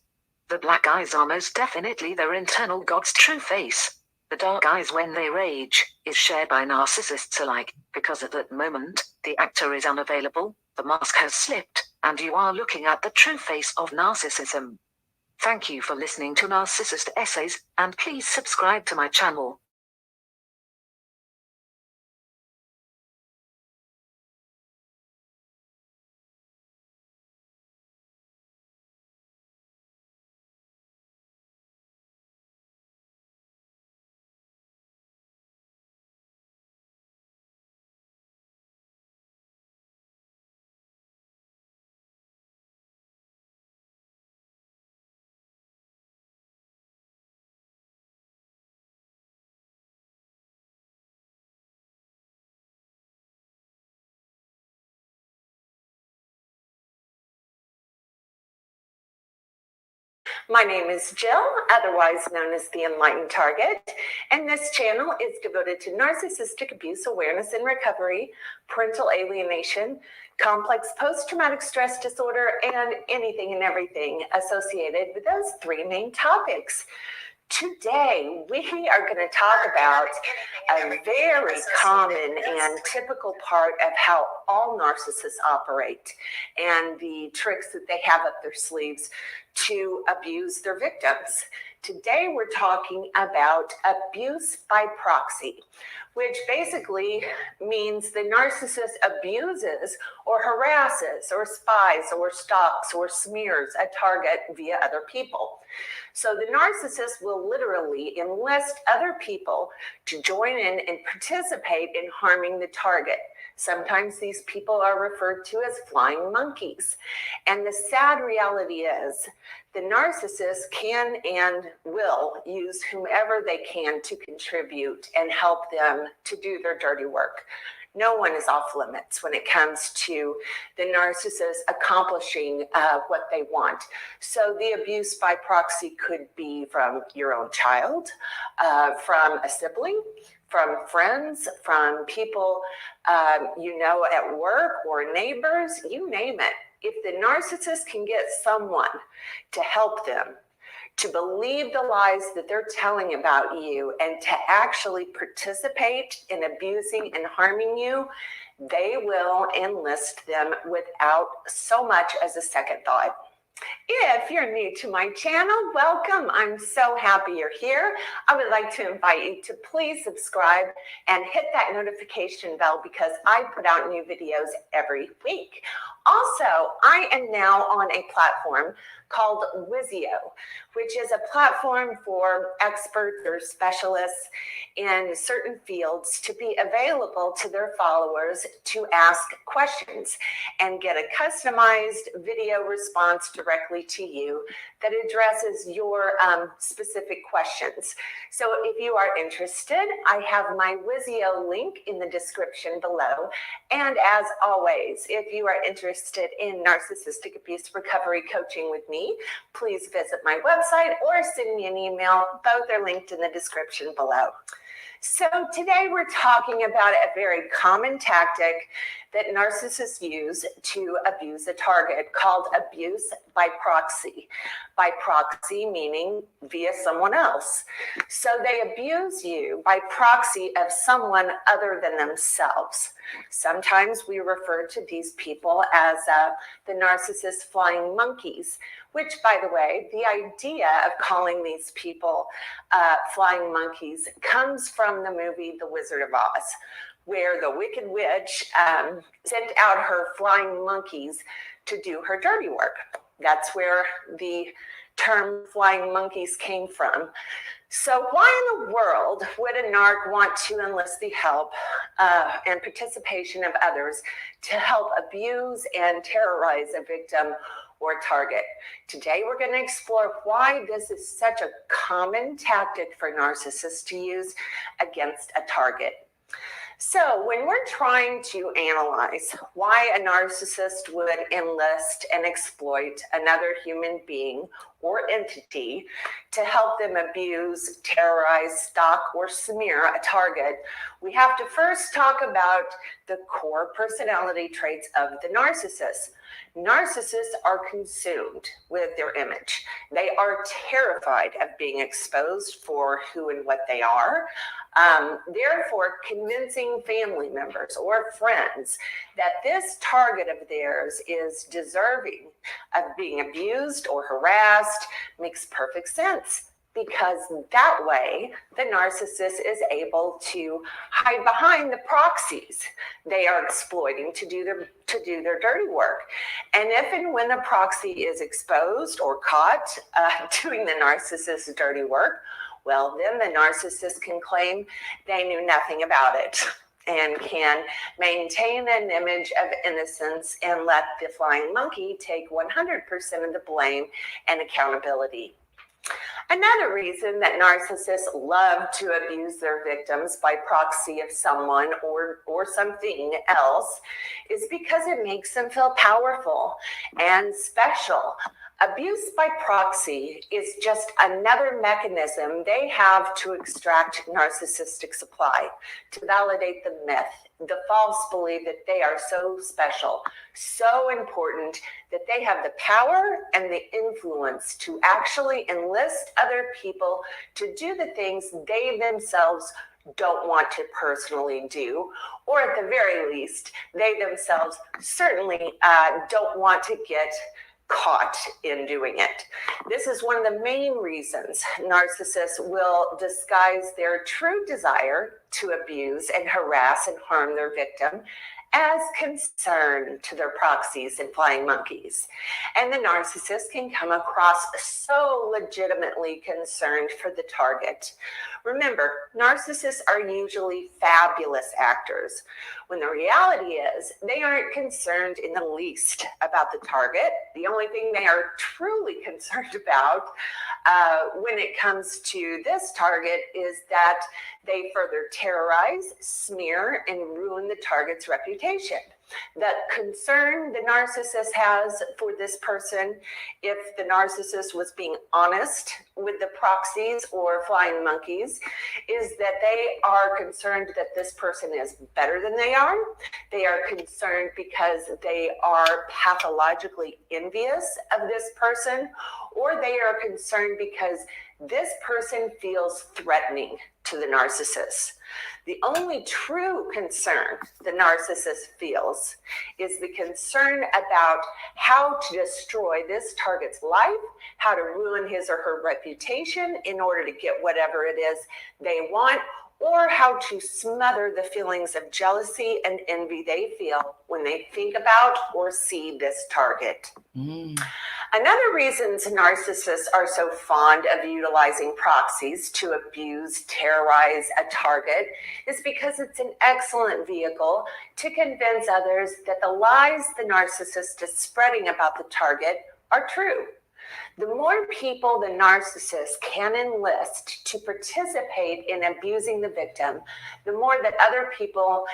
The black eyes are most definitely their internal God's true face. The dark eyes when they rage is shared by narcissists alike, because at that moment, the actor is unavailable, the mask has slipped, and you are looking at the true face of narcissism. Thank you for listening to Narcissist Essays, and please subscribe to my channel. My name is Jill, otherwise known as the Enlightened Target, and this channel is devoted to narcissistic abuse awareness and recovery, parental alienation, complex post-traumatic stress disorder, and anything and everything associated with those 3 main topics. Today, we are going to talk about a very common and typical part of how all narcissists operate and the tricks that they have up their sleeves to abuse their victims. Today, we're talking about abuse by proxy, which basically means the narcissist abuses or harasses or spies or stalks or smears a target via other people. So the narcissist will literally enlist other people to join in and participate in harming the target. Sometimes these people are referred to as flying monkeys. And the sad reality is the narcissist can and will use whomever they can to contribute and help them to do their dirty work. No one is off limits when it comes to the narcissist accomplishing what they want. So the abuse by proxy could be from your own child, from a sibling, from friends, from people you know at work or neighbors, you name it. If the narcissist can get someone to help them, to believe the lies that they're telling about you and to actually participate in abusing and harming you, they will enlist them without so much as a second thought. If you're new to my channel, welcome. I'm so happy you're here. I would like to invite you to please subscribe and hit that notification bell because I put out new videos every week. Also, I am now on a platform called Wizio, which is a platform for experts or specialists in certain fields to be available to their followers to ask questions and get a customized video response directly to you that addresses your specific questions. So if you are interested, I have my Wizio link in the description below. And as always, if you are interested in narcissistic abuse recovery coaching with me, please visit my website or send me an email. Both are linked in the description below. So today we're talking about a very common tactic that narcissists use to abuse a target called abuse by proxy. By proxy meaning via someone else. So they abuse you by proxy of someone other than themselves. Sometimes we refer to these people as the narcissist flying monkeys, which, by the way, the idea of calling these people flying monkeys comes from the movie The Wizard of Oz, where the Wicked Witch sent out her flying monkeys to do her dirty work. That's where the term flying monkeys came from. So why in the world would a narc want to enlist the help and participation of others to help abuse and terrorize a victim or target? Today we're going to explore why this is such a common tactic for narcissists to use against a target. So when we're trying to analyze why a narcissist would enlist and exploit another human being or entity to help them abuse, terrorize, stalk, or smear a target, we have to first talk about the core personality traits of the narcissist. Narcissists are consumed with their image. They are terrified of being exposed for who and what they are. Therefore, convincing family members or friends that this target of theirs is deserving of being abused or harassed makes perfect sense, because that way the narcissist is able to hide behind the proxies they are exploiting to do their dirty work. And if and when a proxy is exposed or caught doing the narcissist's dirty work, well, then the narcissist can claim they knew nothing about it and can maintain an image of innocence and let the flying monkey take 100% of the blame and accountability. Another reason that narcissists love to abuse their victims by proxy of someone or something else is because it makes them feel powerful and special. Abuse by proxy is just another mechanism they have to extract narcissistic supply, to validate the myth, the false belief that they are so special, so important, that they have the power and the influence to actually enlist other people to do the things they themselves don't want to personally do, or at the very least, they themselves certainly don't want to get caught in doing it. This is one of the main reasons narcissists will disguise their true desire to abuse and harass and harm their victim as concern to their proxies and flying monkeys. And the narcissist can come across so legitimately concerned for the target. Remember, narcissists are usually fabulous actors, when the reality is they aren't concerned in the least about the target. The only thing they are truly concerned about when it comes to this target is that they further terrorize, smear, and ruin the target's reputation. The concern the narcissist has for this person, if the narcissist was being honest with the proxies or flying monkeys, is that they are concerned that this person is better than they are. They are concerned because they are pathologically envious of this person, or they are concerned because this person feels threatening to the narcissist. The only true concern the narcissist feels is the concern about how to destroy this target's life, how to ruin his or her reputation in order to get whatever it is they want, or how to smother the feelings of jealousy and envy they feel when they think about or see this target. Another reason narcissists are so fond of utilizing proxies to abuse, terrorize a target is because it's an excellent vehicle to convince others that the lies the narcissist is spreading about the target are true. The more people the narcissist can enlist to participate in abusing the victim, the more that other people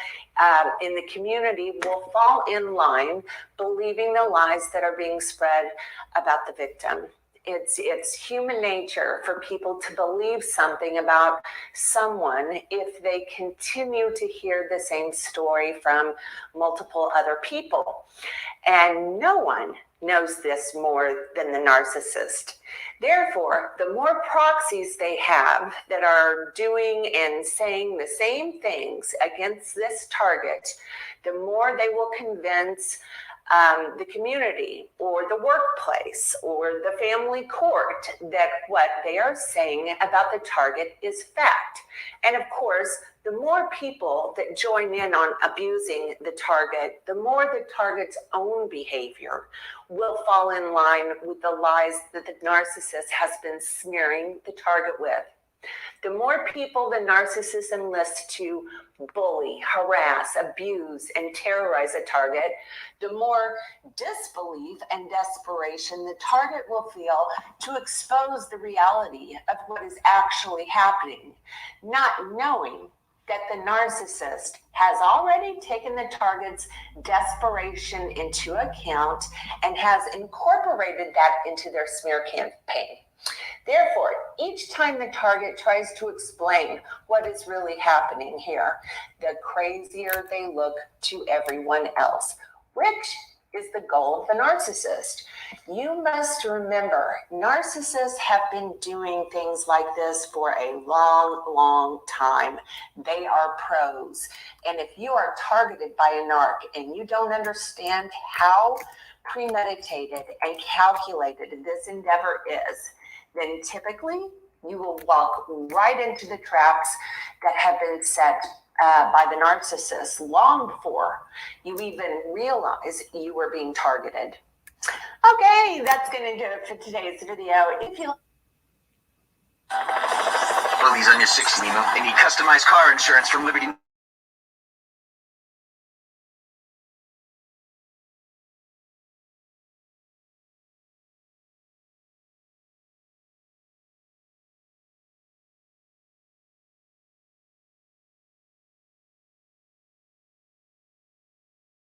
in the community will fall in line, believing the lies that are being spread about the victim. It's human nature for people to believe something about someone if they continue to hear the same story from multiple other people. And no one knows this more than the narcissist. Therefore, the more proxies they have that are doing and saying the same things against this target, the more they will convince the community or the workplace or the family court that what they are saying about the target is fact. And of course, the more people that join in on abusing the target, the more the target's own behavior will fall in line with the lies that the narcissist has been smearing the target with. The more people the narcissist enlists to bully, harass, abuse, and terrorize a target, the more disbelief and desperation the target will feel to expose the reality of what is actually happening, not knowing that the narcissist has already taken the target's desperation into account and has incorporated that into their smear campaign. Therefore, each time the target tries to explain what is really happening here, the crazier they look to everyone else, which is the goal of the narcissist. You must remember, narcissists have been doing things like this for a long, long time. They are pros. And if you are targeted by a narc and you don't understand how premeditated and calculated this endeavor is, then typically you will walk right into the traps that have been set by the narcissist long before you even realize you were being targeted. Okay, that's going to do it for today's video. If you Well, he's on your 6th Lima. They need customized car insurance from Liberty.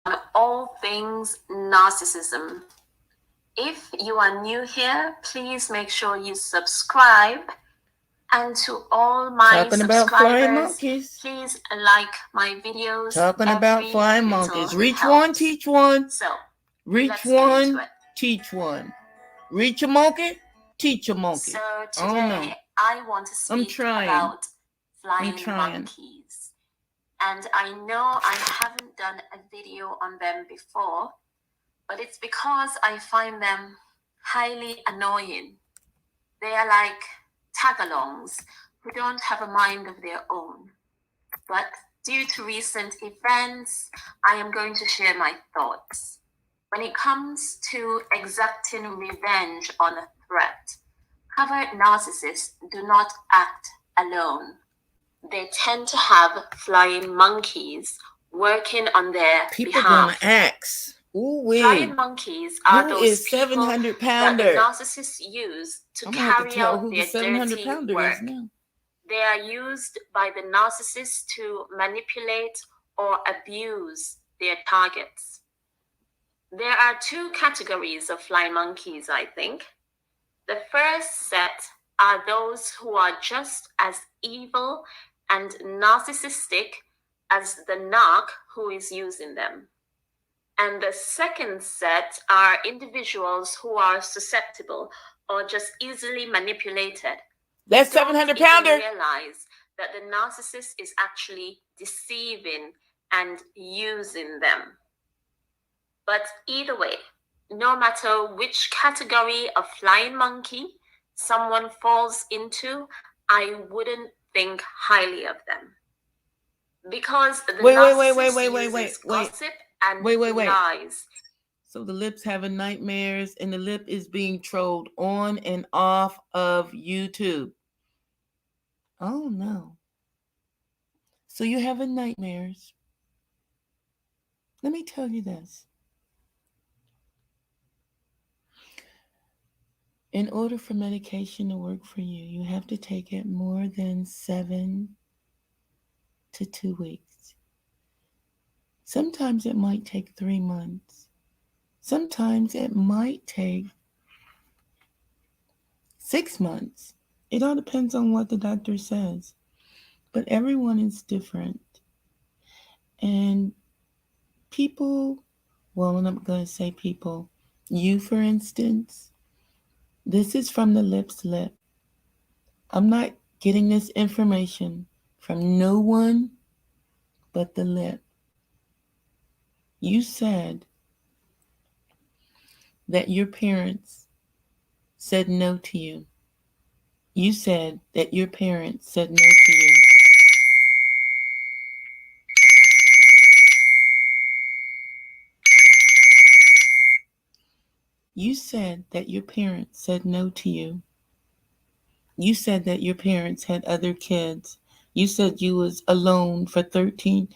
On all things narcissism. If you are new here, please make sure you subscribe. And to all my Talking about flying subscribers, monkeys. please like my videos. Talking about flying monkeys. Reach one, teach one. So, reach one, teach one. Reach a monkey, teach a monkey. So I don't know. today I want to speak about flying monkeys. And I know I haven't done a video on them before, but it's because I find them highly annoying. They are like tagalongs who don't have a mind of their own. But due to recent events, I am going to share my thoughts. When it comes to exacting revenge on a threat, covert narcissists do not act alone. They tend to have flying monkeys working on their people behalf. Gonna ask, flying monkeys are who those is people 700 that pounder? the narcissists use to carry out their dirty work. They are used by the narcissist to manipulate or abuse their targets. There are two categories of flying monkeys, I think. The first set are those who are just as evil and narcissistic as the narc who is using them. And the second set are individuals who are susceptible or just easily manipulated. That's 700 pounder. Realize that the narcissist is actually deceiving and using them. But either way, no matter which category of flying monkey someone falls into, I wouldn't think highly of them. Because the narcissist uses gossip and lies. So the lip's having nightmares and the lip is being trolled on and off of YouTube. Oh no. So you're having nightmares. Let me tell you this. In order for medication to work for you, you have to take it more than 7 to 2 weeks. Sometimes it might take 3 months. Sometimes it might take 6 months. It all depends on what the doctor says. But everyone is different. And people, well, I'm not going to say people, you, for instance, this is from the Lips Lip. I'm not getting this information from no one but the Lip. You said that your parents said no to you. You said that your parents said no to you. You said that your parents said no to you. You said that your parents had other kids. You said you was alone for 17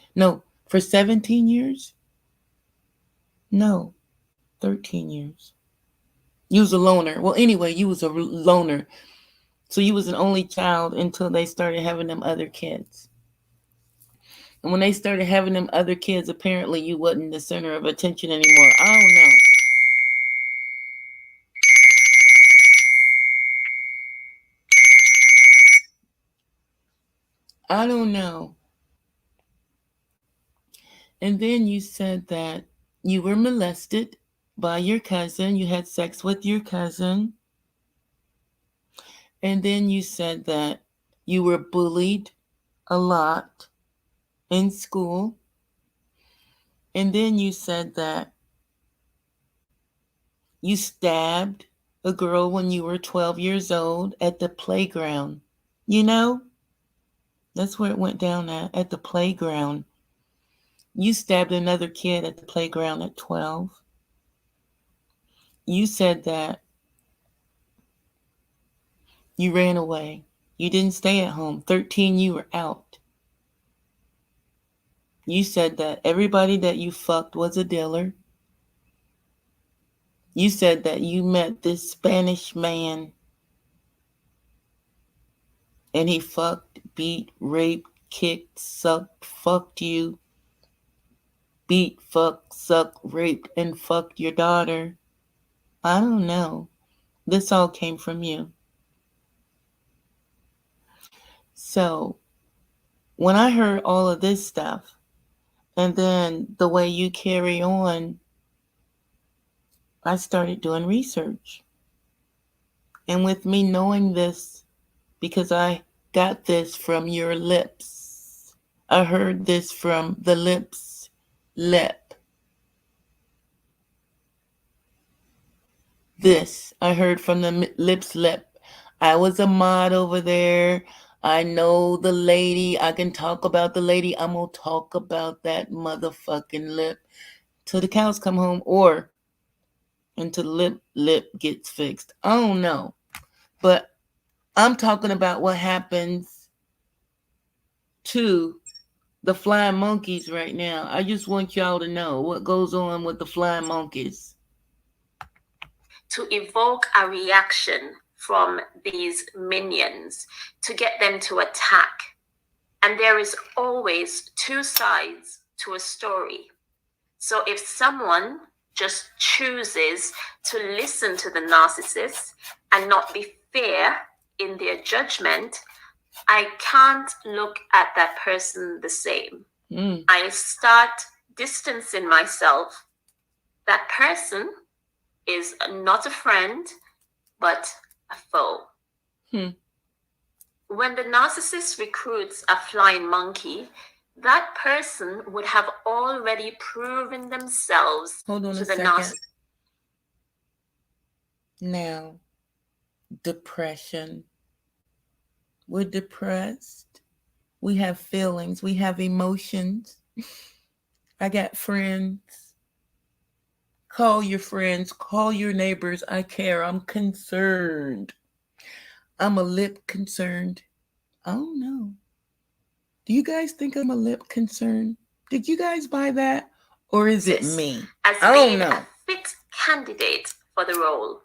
years? No, 13 years. You was a loner. Well, anyway, you was a loner. So you was an only child until they started having them other kids. And when they started having them other kids, apparently you wasn't the center of attention anymore. I don't know. I don't know. And then you said that you were molested by your cousin. You had sex with your cousin. And then you said that you were bullied a lot in school. And then you said that you stabbed a girl when you were 12 years old at the playground. You know, that's where it went down at the playground. You stabbed another kid at the playground at 12. You said that you ran away. You didn't stay at home. 13, you were out. You said that everybody that you fucked was a dealer. You said that you met this Spanish man and he fucked, beat, raped, kicked, sucked, fucked you, beat, fucked, sucked, raped, and fucked your daughter. I don't know. This all came from you. So when I heard all of this stuff, and then the way you carry on, I started doing research. And with me knowing this, because I got this from your lips, I heard this from the Lips Lip. This I heard from the Lips Lip. I was a mod over there. I know the lady. I can talk about the lady. I'm going to talk about that motherfucking Lip till the cows come home or until the lip gets fixed. I don't know. But I'm talking about what happens to the flying monkeys right now. I just want y'all to know what goes on with the flying monkeys. To evoke a reaction from these minions to get them to attack. And there is always two sides to a story. So if someone just chooses to listen to the narcissist and not be fair in their judgment, I can't look at that person the same. I start distancing myself. That person is not a friend, but a foe. When the narcissist recruits a flying monkey, that person would have already proven themselves to the narcissist. Now, depression. We're depressed. We have feelings. We have emotions. I got friends. Call your friends. Call your neighbors. I care. I'm concerned. I'm a lip concerned. I don't know. Do you guys think I'm a lip concerned? Did you guys buy that? Or is it me? As I don't being know. a fit candidate for the role.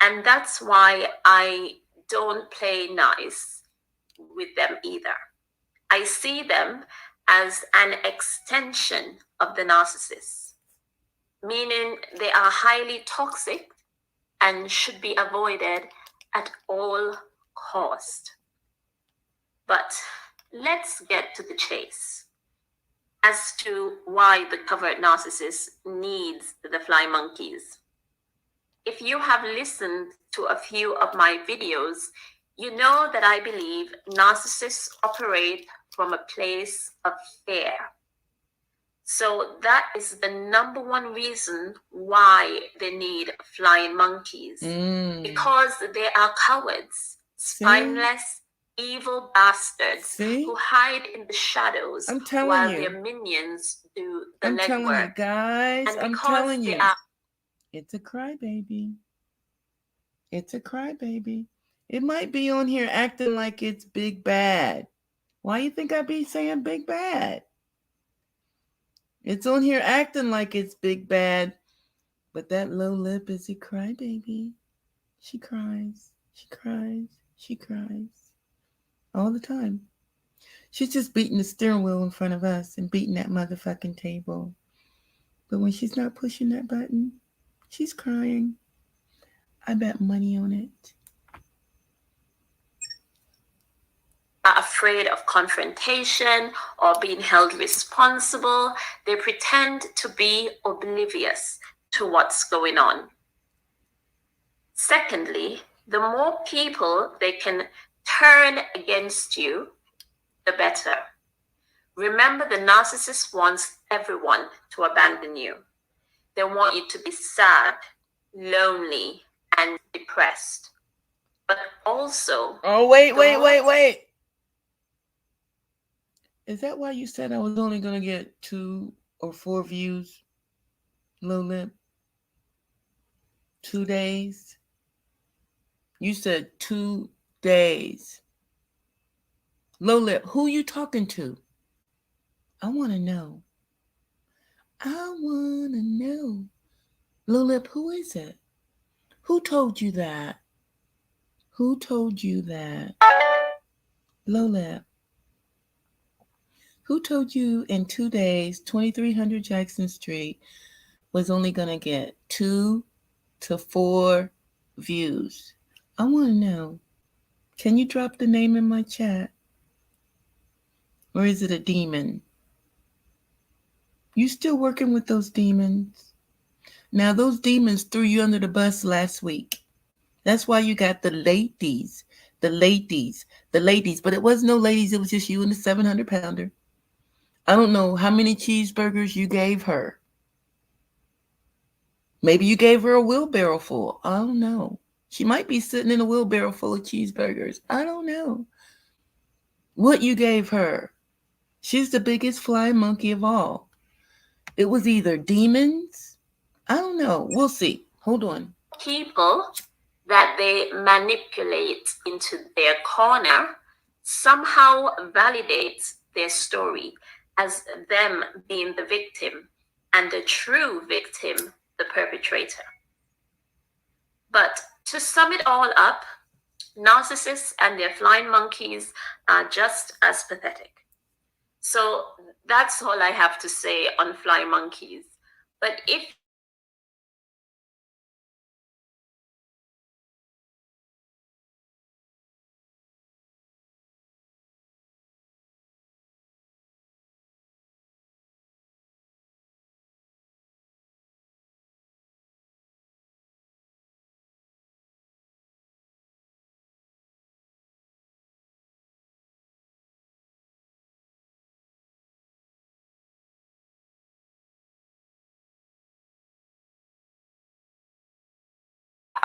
And that's why I don't play nice with them either. I see them as an extension of the narcissist, meaning they are highly toxic and should be avoided at all cost. But let's get to the chase as to why the covert narcissist needs the fly monkeys. If you have listened to a few of my videos, you know that I believe narcissists operate from a place of fear. So that is the number one reason why they need flying monkeys. Because they are cowards, spineless, evil bastards who hide in the shadows while their minions do the legwork. I'm telling you, guys. And I'm because telling they you. are It's a crybaby. It's a crybaby. It might be on here acting like it's big bad. Why you think I be saying big bad? It's on here acting like it's big bad. But that Lowlip is a crybaby. She cries. She cries. She cries. All the time. She's just beating the steering wheel in front of us and beating that motherfucking table. But when she's not pushing that button, she's crying. I bet money on it. afraid of confrontation or being held responsible. They pretend to be oblivious to what's going on. Secondly, the more people they can turn against you, the better. Remember, the narcissist wants everyone to abandon you. They want you to be sad, lonely, and depressed. But also... Oh, wait. Is that why you said I was only going to get 2 or 4 views, Lowlip? 2 days? You said 2 days. Lowlip, who you talking to? I want to know. Lowlip, who is it? Who told you that? Lowlip. Who told you in 2 days, 2300 Jackson Street was only going to get 2 to 4 views? I want to know. Can you drop the name in my chat? Or is it a demon? You still working with those demons? Now, those demons threw you under the bus last week. That's why you got the ladies. But it wasn't no ladies. It was just you and the 700-pounder. I don't know how many cheeseburgers you gave her. Maybe you gave her a wheelbarrow full. I don't know. She might be sitting in a wheelbarrow full of cheeseburgers. I don't know what you gave her. She's the biggest flying monkey of all. It was either demons. I don't know. We'll see. Hold on. People that they manipulate into their corner somehow validates their story as them being the victim and the true victim, the perpetrator. But to sum it all up, narcissists and their flying monkeys are just as pathetic. So that's all I have to say on flying monkeys. But if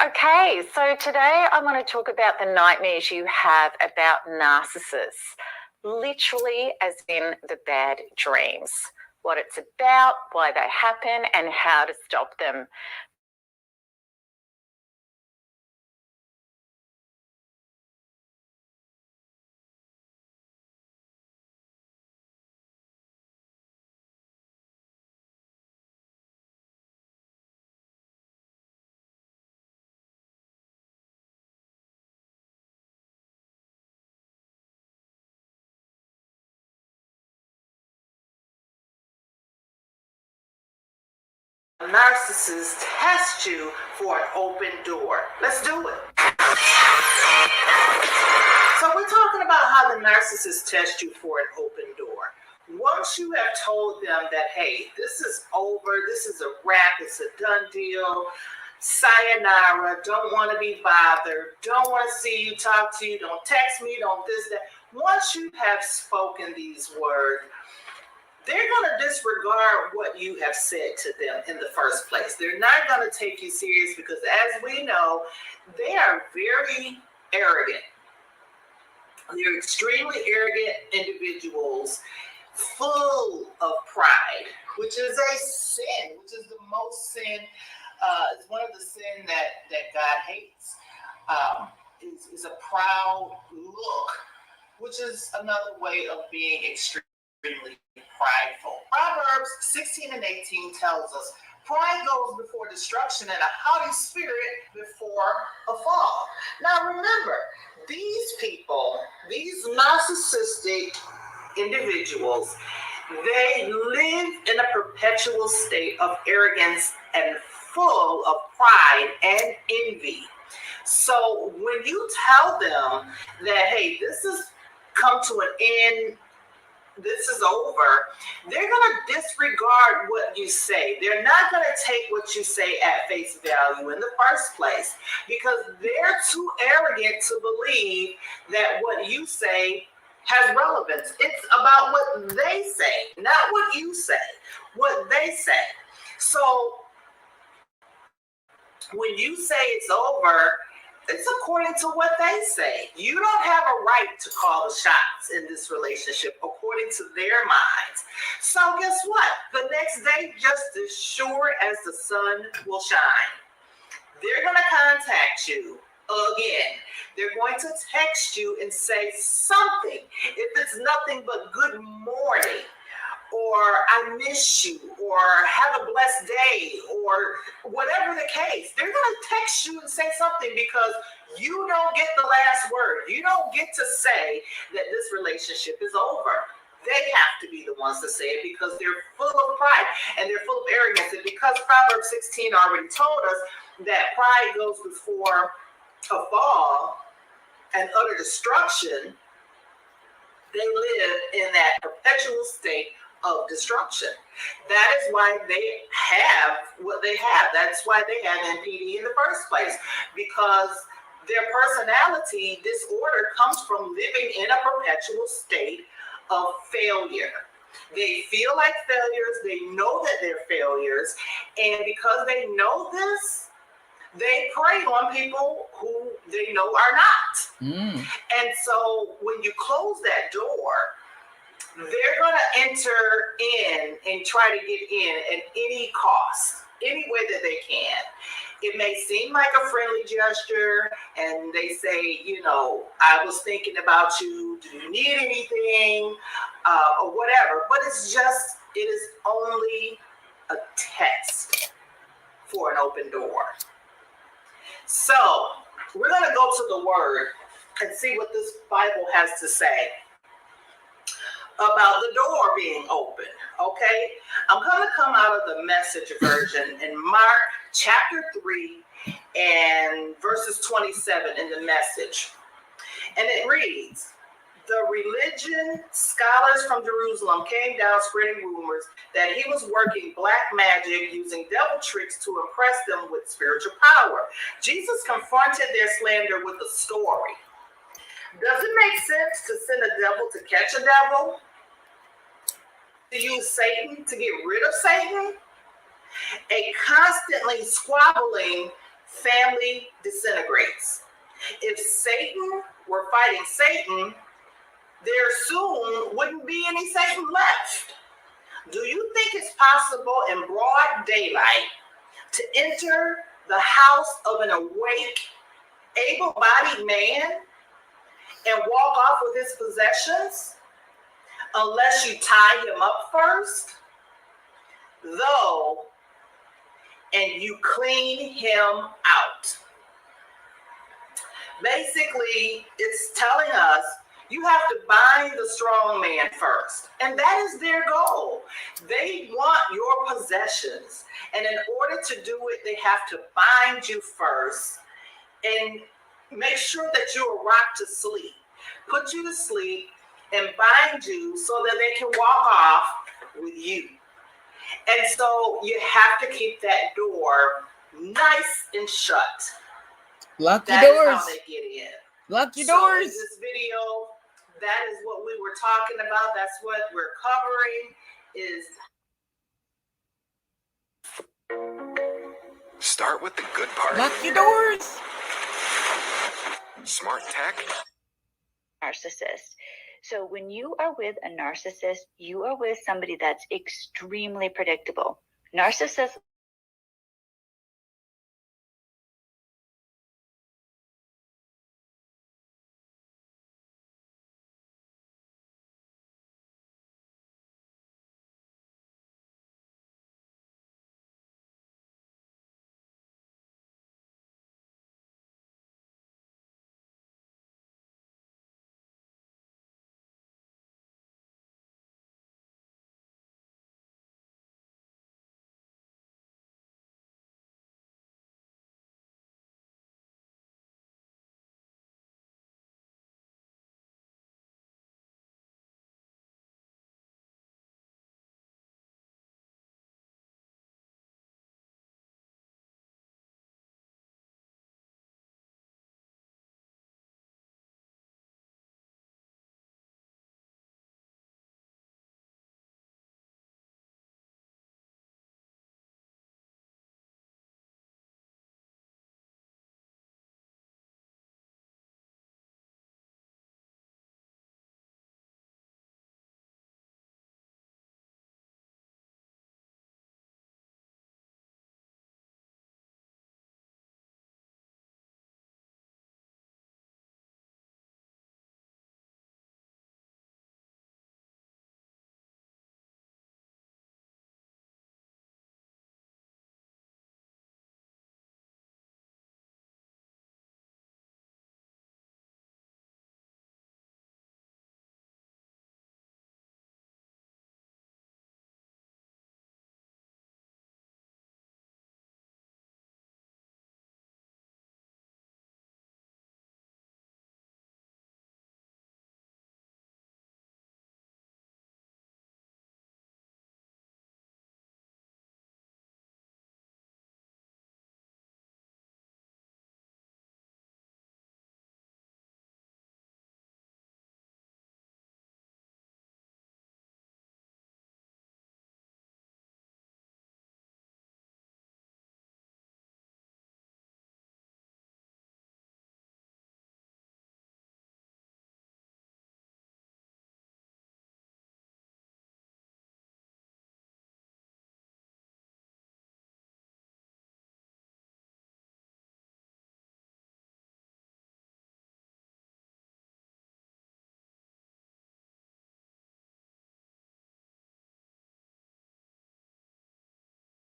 Okay, so today I want to talk about the nightmares you have about narcissists, literally as in the bad dreams, what it's about, why they happen, and how to stop them. narcissists test you for an open door. Let's do it. So we're talking about how the narcissists test you for an open door. Once you have told them that, hey, this is over, this is a wrap, it's a done deal, sayonara, don't want to be bothered, don't want to see you, talk to you, don't text me, don't this, that. Once you have spoken these words, they're going to disregard what you have said to them in the first place. They're not going to take you serious because, as we know, they are very arrogant. They're extremely arrogant individuals full of pride, which is a sin, which is the most sin. It's one of the sin that God hates. Is a proud look, which is another way of being extremely prideful. Proverbs 16 and 18 tells us, pride goes before destruction and a haughty spirit before a fall. Now remember, these people, these narcissistic individuals, they live in a perpetual state of arrogance and full of pride and envy. So when you tell them that, hey, this has come to an end, this is over, they're going to disregard what you say. They're not going to take what you say at face value in the first place because they're too arrogant to believe that what you say has relevance. It's about what they say, not what you say, what they say. So when you say it's over, it's according to what they say. You don't have a right to call the shots in this relationship according to their minds. So guess what? The next day, just as sure as the sun will shine, they're going to contact you again. They're going to text you and say something. If it's nothing but good morning, or I miss you, or have a blessed day, or whatever the case, they're going to text you and say something because you don't get the last word. You don't get to say that this relationship is over. They have to be the ones to say it because they're full of pride and they're full of arrogance. And because Proverbs 16 already told us that pride goes before a fall and utter destruction, they live in that perpetual state of destruction. That is why they have what they have. That's why they have NPD in the first place, because their personality disorder comes from living in a perpetual state of failure. They feel like failures. They know that they're failures. And because they know this, they prey on people who they know are not. And so when you close that door, they're going to enter in and try to get in at any cost, any way that they can. It may seem like a friendly gesture, and they say, you know, I was thinking about you. Do you need anything? Or whatever. But it's just, it is only a test for an open door. So we're going to go to the Word and see what this Bible has to say about the door being open, okay? I'm going to come out of the Message version in Mark chapter 3 and verses 27 in the Message. And it reads, the religion scholars from Jerusalem came down spreading rumors that he was working black magic using devil tricks to impress them with spiritual power. Jesus confronted their slander with a story. Does it make sense to send a devil to catch a devil? To use Satan to get rid of Satan? A constantly squabbling family disintegrates. If Satan were fighting Satan, there soon wouldn't be any Satan left. Do you think it's possible in broad daylight to enter the house of an awake, able-bodied man and walk off with his possessions unless you tie him up first? Though, and you clean him out. Basically, it's telling us you have to bind the strong man first. And that is their goal. They want your possessions. And in order to do it, they have to bind you first and make sure that you are rocked to sleep, put you to sleep, and bind you so that they can walk off with you. And so you have to keep that door nice and shut. Lock your That is doors. how they get in. Lock your So doors. in this video, that is what we were talking about. That's what we're covering is. Start with the good part. Lock your doors. Smart tech. Narcissist. So when you are with a narcissist, you are with somebody that's extremely predictable. Narcissists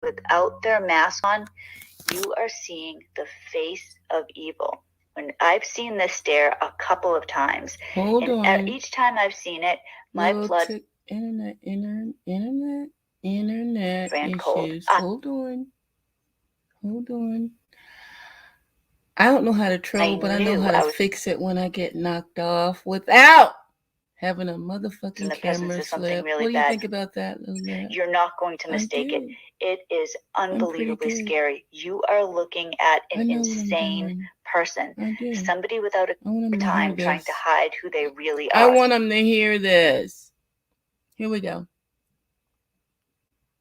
without their mask on, you are seeing the face of evil. When I've seen this stare a couple of times, Hold on. Each time I've seen it, my blood internet ran cold. issues. Hold on. I don't know how to troll, but I know how to fix it when I get knocked off without having a motherfucking camera slip. Really what do you think about that, Lowlip? You're not going to mistake it. It is unbelievably scary. You are looking at an insane person. Somebody without a time trying to hide who they really are. I want them to hear this. Here we go.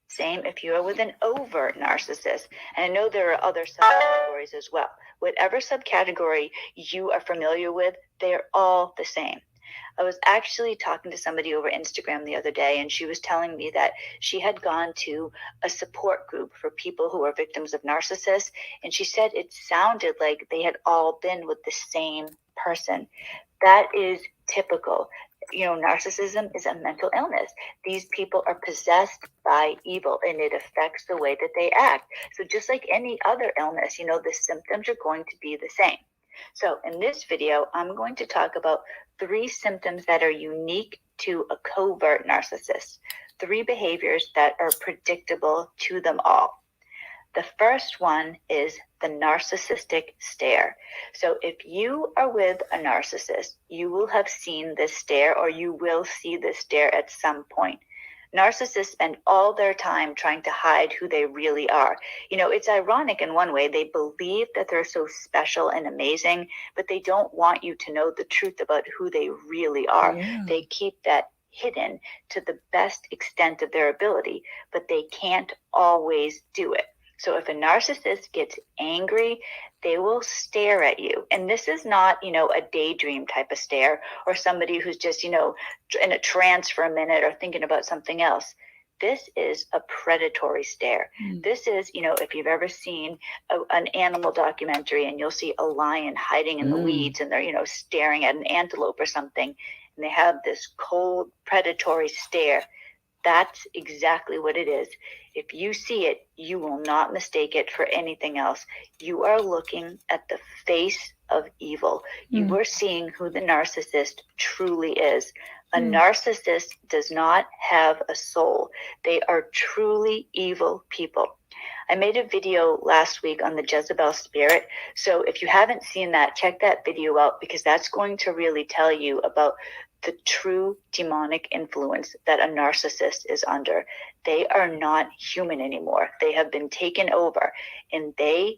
Same if you are with an overt narcissist. And I know there are other subcategories as well. Whatever subcategory you are familiar with, they are all the same. I was actually talking to somebody over Instagram the other day, and she was telling me that she had gone to a support group for people who are victims of narcissists. And she said it sounded like they had all been with the same person. That is typical. You know, narcissism is a mental illness. These people are possessed by evil, and it affects the way that they act. So just like any other illness, you know, the symptoms are going to be the same. So in this video, I'm going to talk about 3 symptoms that are unique to a covert narcissist, 3 behaviors that are predictable to them all. The first one is the narcissistic stare. So if you are with a narcissist, you will have seen this stare, or you will see this stare at some point. Narcissists spend all their time trying to hide who they really are. You know, it's ironic in one way. They believe that they're so special and amazing, but they don't want you to know the truth about who they really are. Yeah. They keep that hidden to the best extent of their ability, but they can't always do it. So if a narcissist gets angry, they will stare at you. And this is not, a daydream type of stare, or somebody who's just, in a trance for a minute or thinking about something else. This is a predatory stare. This is, if you've ever seen an animal documentary and you'll see a lion hiding in the weeds and they're, staring at an antelope or something, and they have this cold predatory stare. That's exactly what it is. If you see it, you will not mistake it for anything else. You are looking at the face of evil. You are seeing who the narcissist truly is. A narcissist does not have a soul. They are truly evil people. I made a video last week on the Jezebel spirit. So if you haven't seen that, check that video out, because that's going to really tell you about the true demonic influence that a narcissist is under. They are not human anymore. They have been taken over. And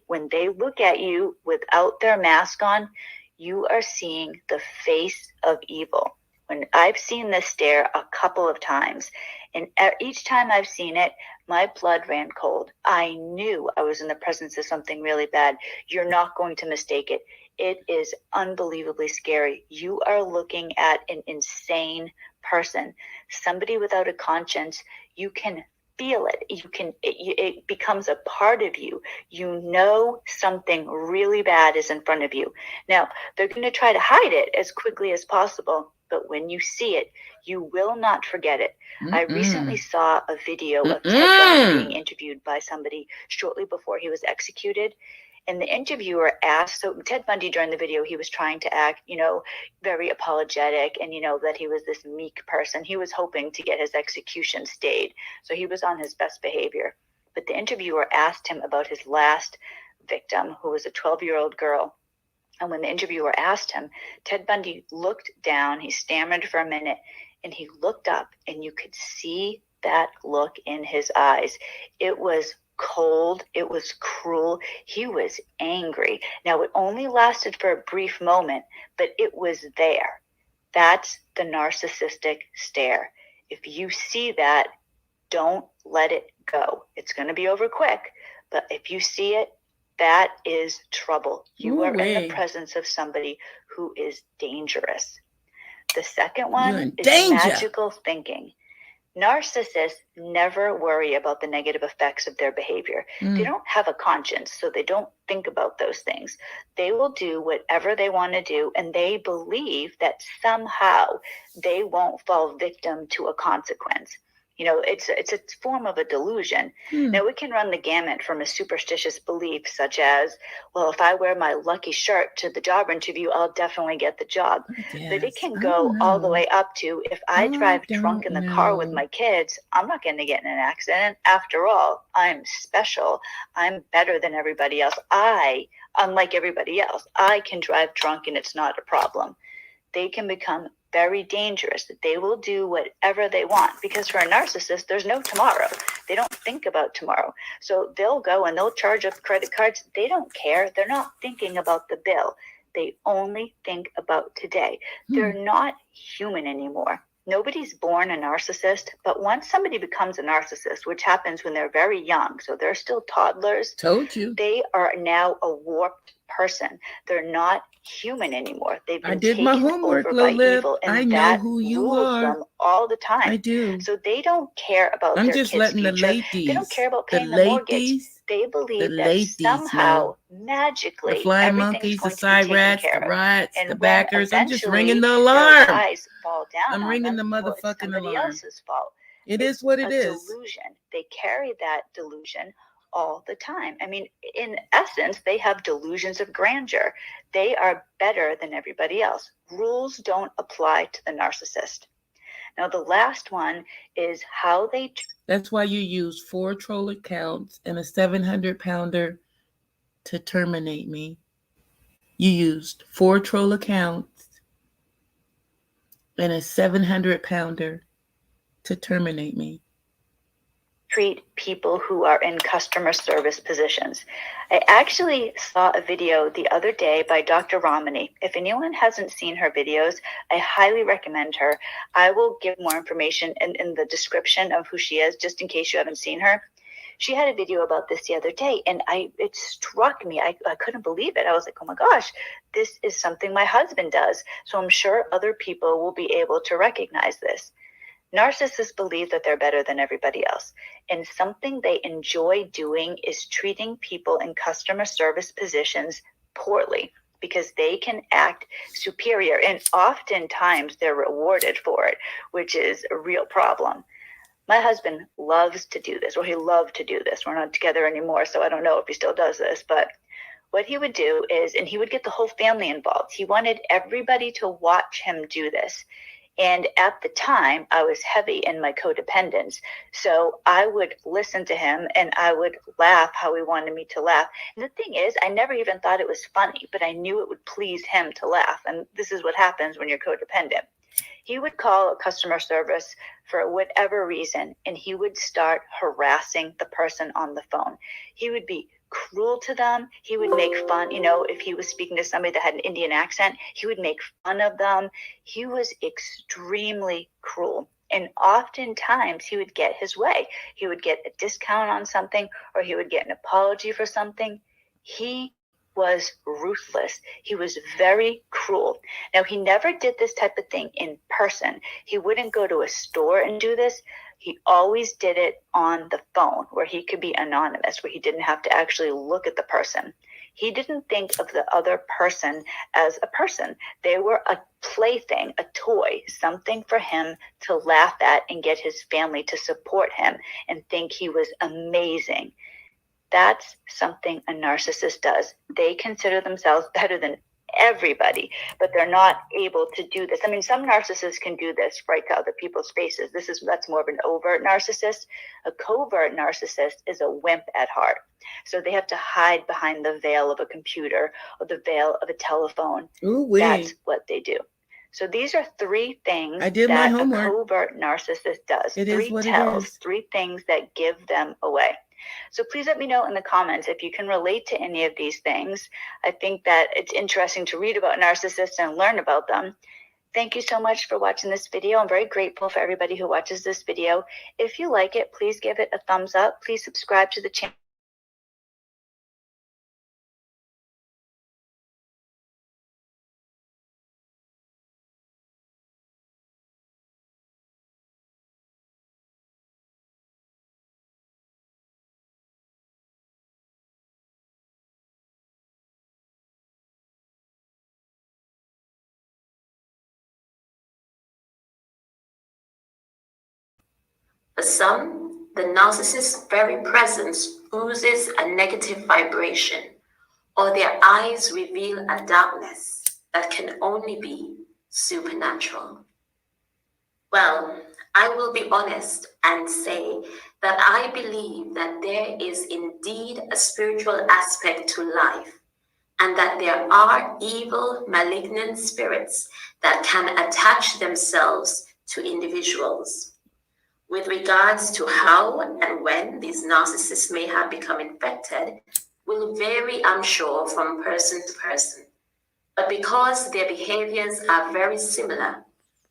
when they look at you without their mask on, you are seeing the face of evil. When I've seen this stare a couple of times, and each time I've seen it, my blood ran cold. I knew I was in the presence of something really bad. You're not going to mistake it. It is unbelievably scary. You are looking at an insane person, somebody without a conscience. You can feel it. It becomes a part of you. You know something really bad is in front of you. Now, they're going to try to hide it as quickly as possible, but when you see it, you will not forget it. I recently saw a video of Ted Bundy being interviewed by somebody shortly before he was executed. And the interviewer asked, so Ted Bundy, during the video, he was trying to act, very apologetic, and, that he was this meek person. He was hoping to get his execution stayed. So he was on his best behavior. But the interviewer asked him about his last victim, who was a 12-year-old girl. And when the interviewer asked him, Ted Bundy looked down, he stammered for a minute, and he looked up, and you could see that look in his eyes. It was cold. It was cruel. He was angry. Now, it only lasted for a brief moment, but it was there. That's the narcissistic stare. If you see that, don't let it go. It's going to be over quick, but if you see it, that is trouble. You are in the presence of somebody who is dangerous. The second one is magical thinking. Narcissists never worry about the negative effects of their behavior. They don't have a conscience, so they don't think about those things. They will do whatever they want to do, and they believe that somehow they won't fall victim to a consequence. It's a form of a delusion. Now, we can run the gamut from a superstitious belief such as, well, if I wear my lucky shirt to the job interview, I'll definitely get the job. But it can go all the way up to, if I drive drunk in the car with my kids, I'm not going to get in an accident. After all, I'm special. I'm better than everybody else. Unlike everybody else, I can drive drunk and it's not a problem. They can become very dangerous. They will do whatever they want, because for a narcissist, there's no tomorrow. They don't think about tomorrow. So they'll go and they'll charge up credit cards. They don't care. They're not thinking about the bill. They only think about today. They're not human anymore. Nobody's born a narcissist, but once somebody becomes a narcissist, which happens when they're very young, so they're still toddlers. Told you. They are now a warped person. They're not human anymore. They've been taken my homework, over by Lowlip. evil, and I know that who you rules are. them all the time. I do. So they don't care about I'm their just kids' letting future. the ladies. They don't care about paying the the mortgage. ladies. They believe the that ladies somehow, know. magically, The flying everything's monkeys, the going to be side taken rats, care the of. rats, And the when backers. I'm just ringing the their alarm. eyes fall down I'm on ringing them, the well, it's motherfucking somebody alarm. else's fault. It It's is what it a is. delusion. They carry that delusion all the time. I mean, in essence, they have delusions of grandeur. They are better than everybody else. Rules don't apply to the narcissist. Now, the last one is how they. That's why you use 4 troll accounts and a 700-pounder to terminate me. You used 4 troll accounts and a 700-pounder to terminate me. Treat people who are in customer service positions. I actually saw a video the other day by Dr. Romani. If anyone hasn't seen her videos, I highly recommend her. I will give more information in the description of who she is, just in case you haven't seen her. She had a video about this the other day, and it struck me. I couldn't believe it. I was like, oh my gosh, this is something my husband does. So I'm sure other people will be able to recognize this. Narcissists believe that they're better than everybody else, and something they enjoy doing is treating people in customer service positions poorly because they can act superior, and oftentimes they're rewarded for it, which is a real problem. My husband loves to do this, or he loved to do this. We're not together anymore, so I don't know if he still does this, but what he would do is, and he would get the whole family involved. He wanted everybody to watch him do this. And at the time, I was heavy in my codependence. So I would listen to him and I would laugh how he wanted me to laugh. And the thing is, I never even thought it was funny, but I knew it would please him to laugh. And this is what happens when you're codependent. He would call a customer service for whatever reason, and he would start harassing the person on the phone. He would be cruel to them. He would make fun, if he was speaking to somebody that had an Indian accent, he would make fun of them. He was extremely cruel. And oftentimes he would get his way. He would get a discount on something, or he would get an apology for something. He was ruthless. He was very cruel. Now, he never did this type of thing in person. He wouldn't go to a store and do this. He always did it on the phone, where he could be anonymous, where he didn't have to actually look at the person. He didn't think of the other person as a person. They were a plaything, a toy, something for him to laugh at and get his family to support him and think he was amazing. That's something a narcissist does. They consider themselves better than everybody, but they're not able to do this. I mean, some narcissists can do this right to other people's faces. That's more of an overt narcissist. A covert narcissist is a wimp at heart. So they have to hide behind the veil of a computer or the veil of a telephone. Ooh-wee. That's what they do. So these are 3 things I did my homework. A covert narcissist does. It 3 is what tells, it is. 3 things that give them away. So please let me know in the comments if you can relate to any of these things. I think that it's interesting to read about narcissists and learn about them. Thank you so much for watching this video. I'm very grateful for everybody who watches this video. If you like it, please give it a thumbs up. Please subscribe to the channel. For some, the narcissist's very presence oozes a negative vibration, or their eyes reveal a darkness that can only be supernatural. Well, I will be honest and say that I believe that there is indeed a spiritual aspect to life, and that there are evil, malignant spirits that can attach themselves to individuals. With regards to how and when these narcissists may have become infected will vary, I'm sure, from person to person. But because their behaviors are very similar,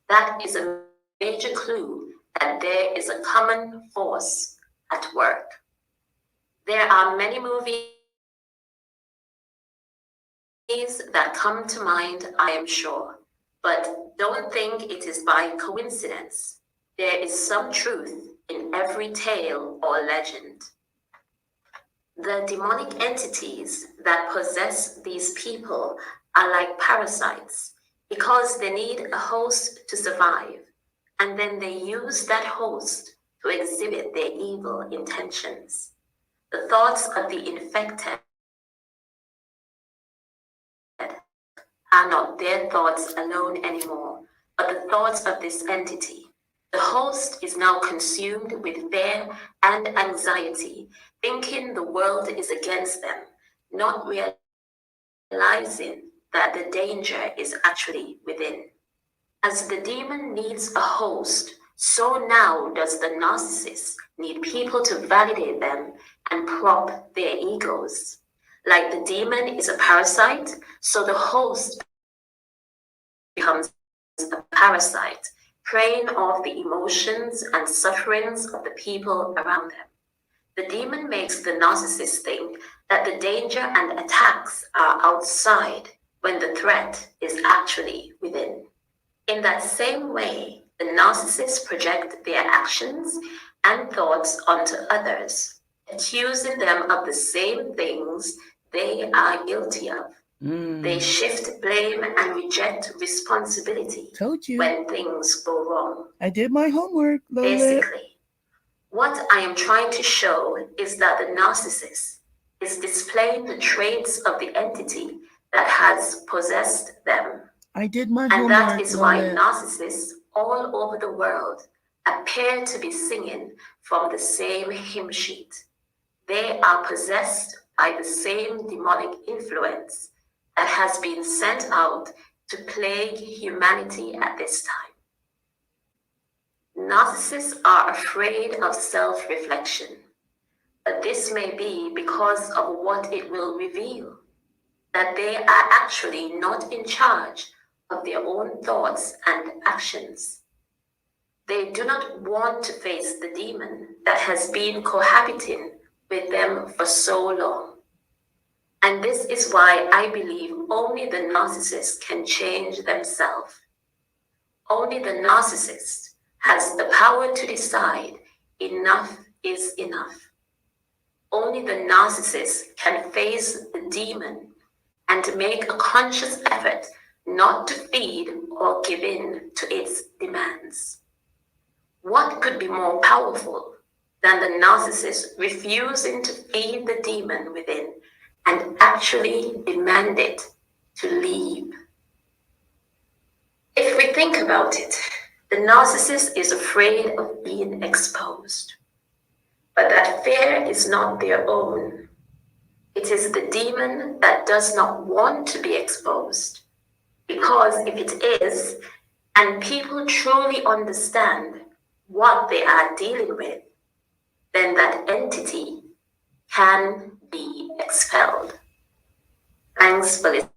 that is a major clue that there is a common force at work. There are many movies that come to mind, I am sure, but don't think it is by coincidence. There is some truth in every tale or legend. The demonic entities that possess these people are like parasites because they need a host to survive, and then they use that host to exhibit their evil intentions. The thoughts of the infected are not their thoughts alone anymore, but the thoughts of this entity. The host is now consumed with fear and anxiety, thinking the world is against them, not realizing that the danger is actually within. As the demon needs a host, so now does the narcissist need people to validate them and prop their egos. Like the demon is a parasite, so the host becomes a parasite, preying off the emotions and sufferings of the people around them. The demon makes the narcissist think that the danger and attacks are outside when the threat is actually within. In that same way, the narcissists project their actions and thoughts onto others, accusing them of the same things they are guilty of. They shift blame and reject responsibility Told you. when things go wrong. I did my homework, Lowlip. Basically, what I am trying to show is that the narcissist is displaying the traits of the entity that has possessed them. I did my And homework, that is why Lowlip. narcissists all over the world appear to be singing from the same hymn sheet. They are possessed by the same demonic influence that has been sent out to plague humanity at this time. Narcissists are afraid of self-reflection, but this may be because of what it will reveal, that they are actually not in charge of their own thoughts and actions. They do not want to face the demon that has been cohabiting with them for so long. And this is why I believe only the narcissist can change themselves. Only the narcissist has the power to decide enough is enough. Only the narcissist can face the demon and to make a conscious effort not to feed or give in to its demands. What could be more powerful than the narcissist refusing to feed the demon within and actually demand it to leave? If we think about it, the narcissist is afraid of being exposed. But that fear is not their own. It is the demon that does not want to be exposed. Because if it is, and people truly understand what they are dealing with, then that entity can be expelled. Thanks for listening.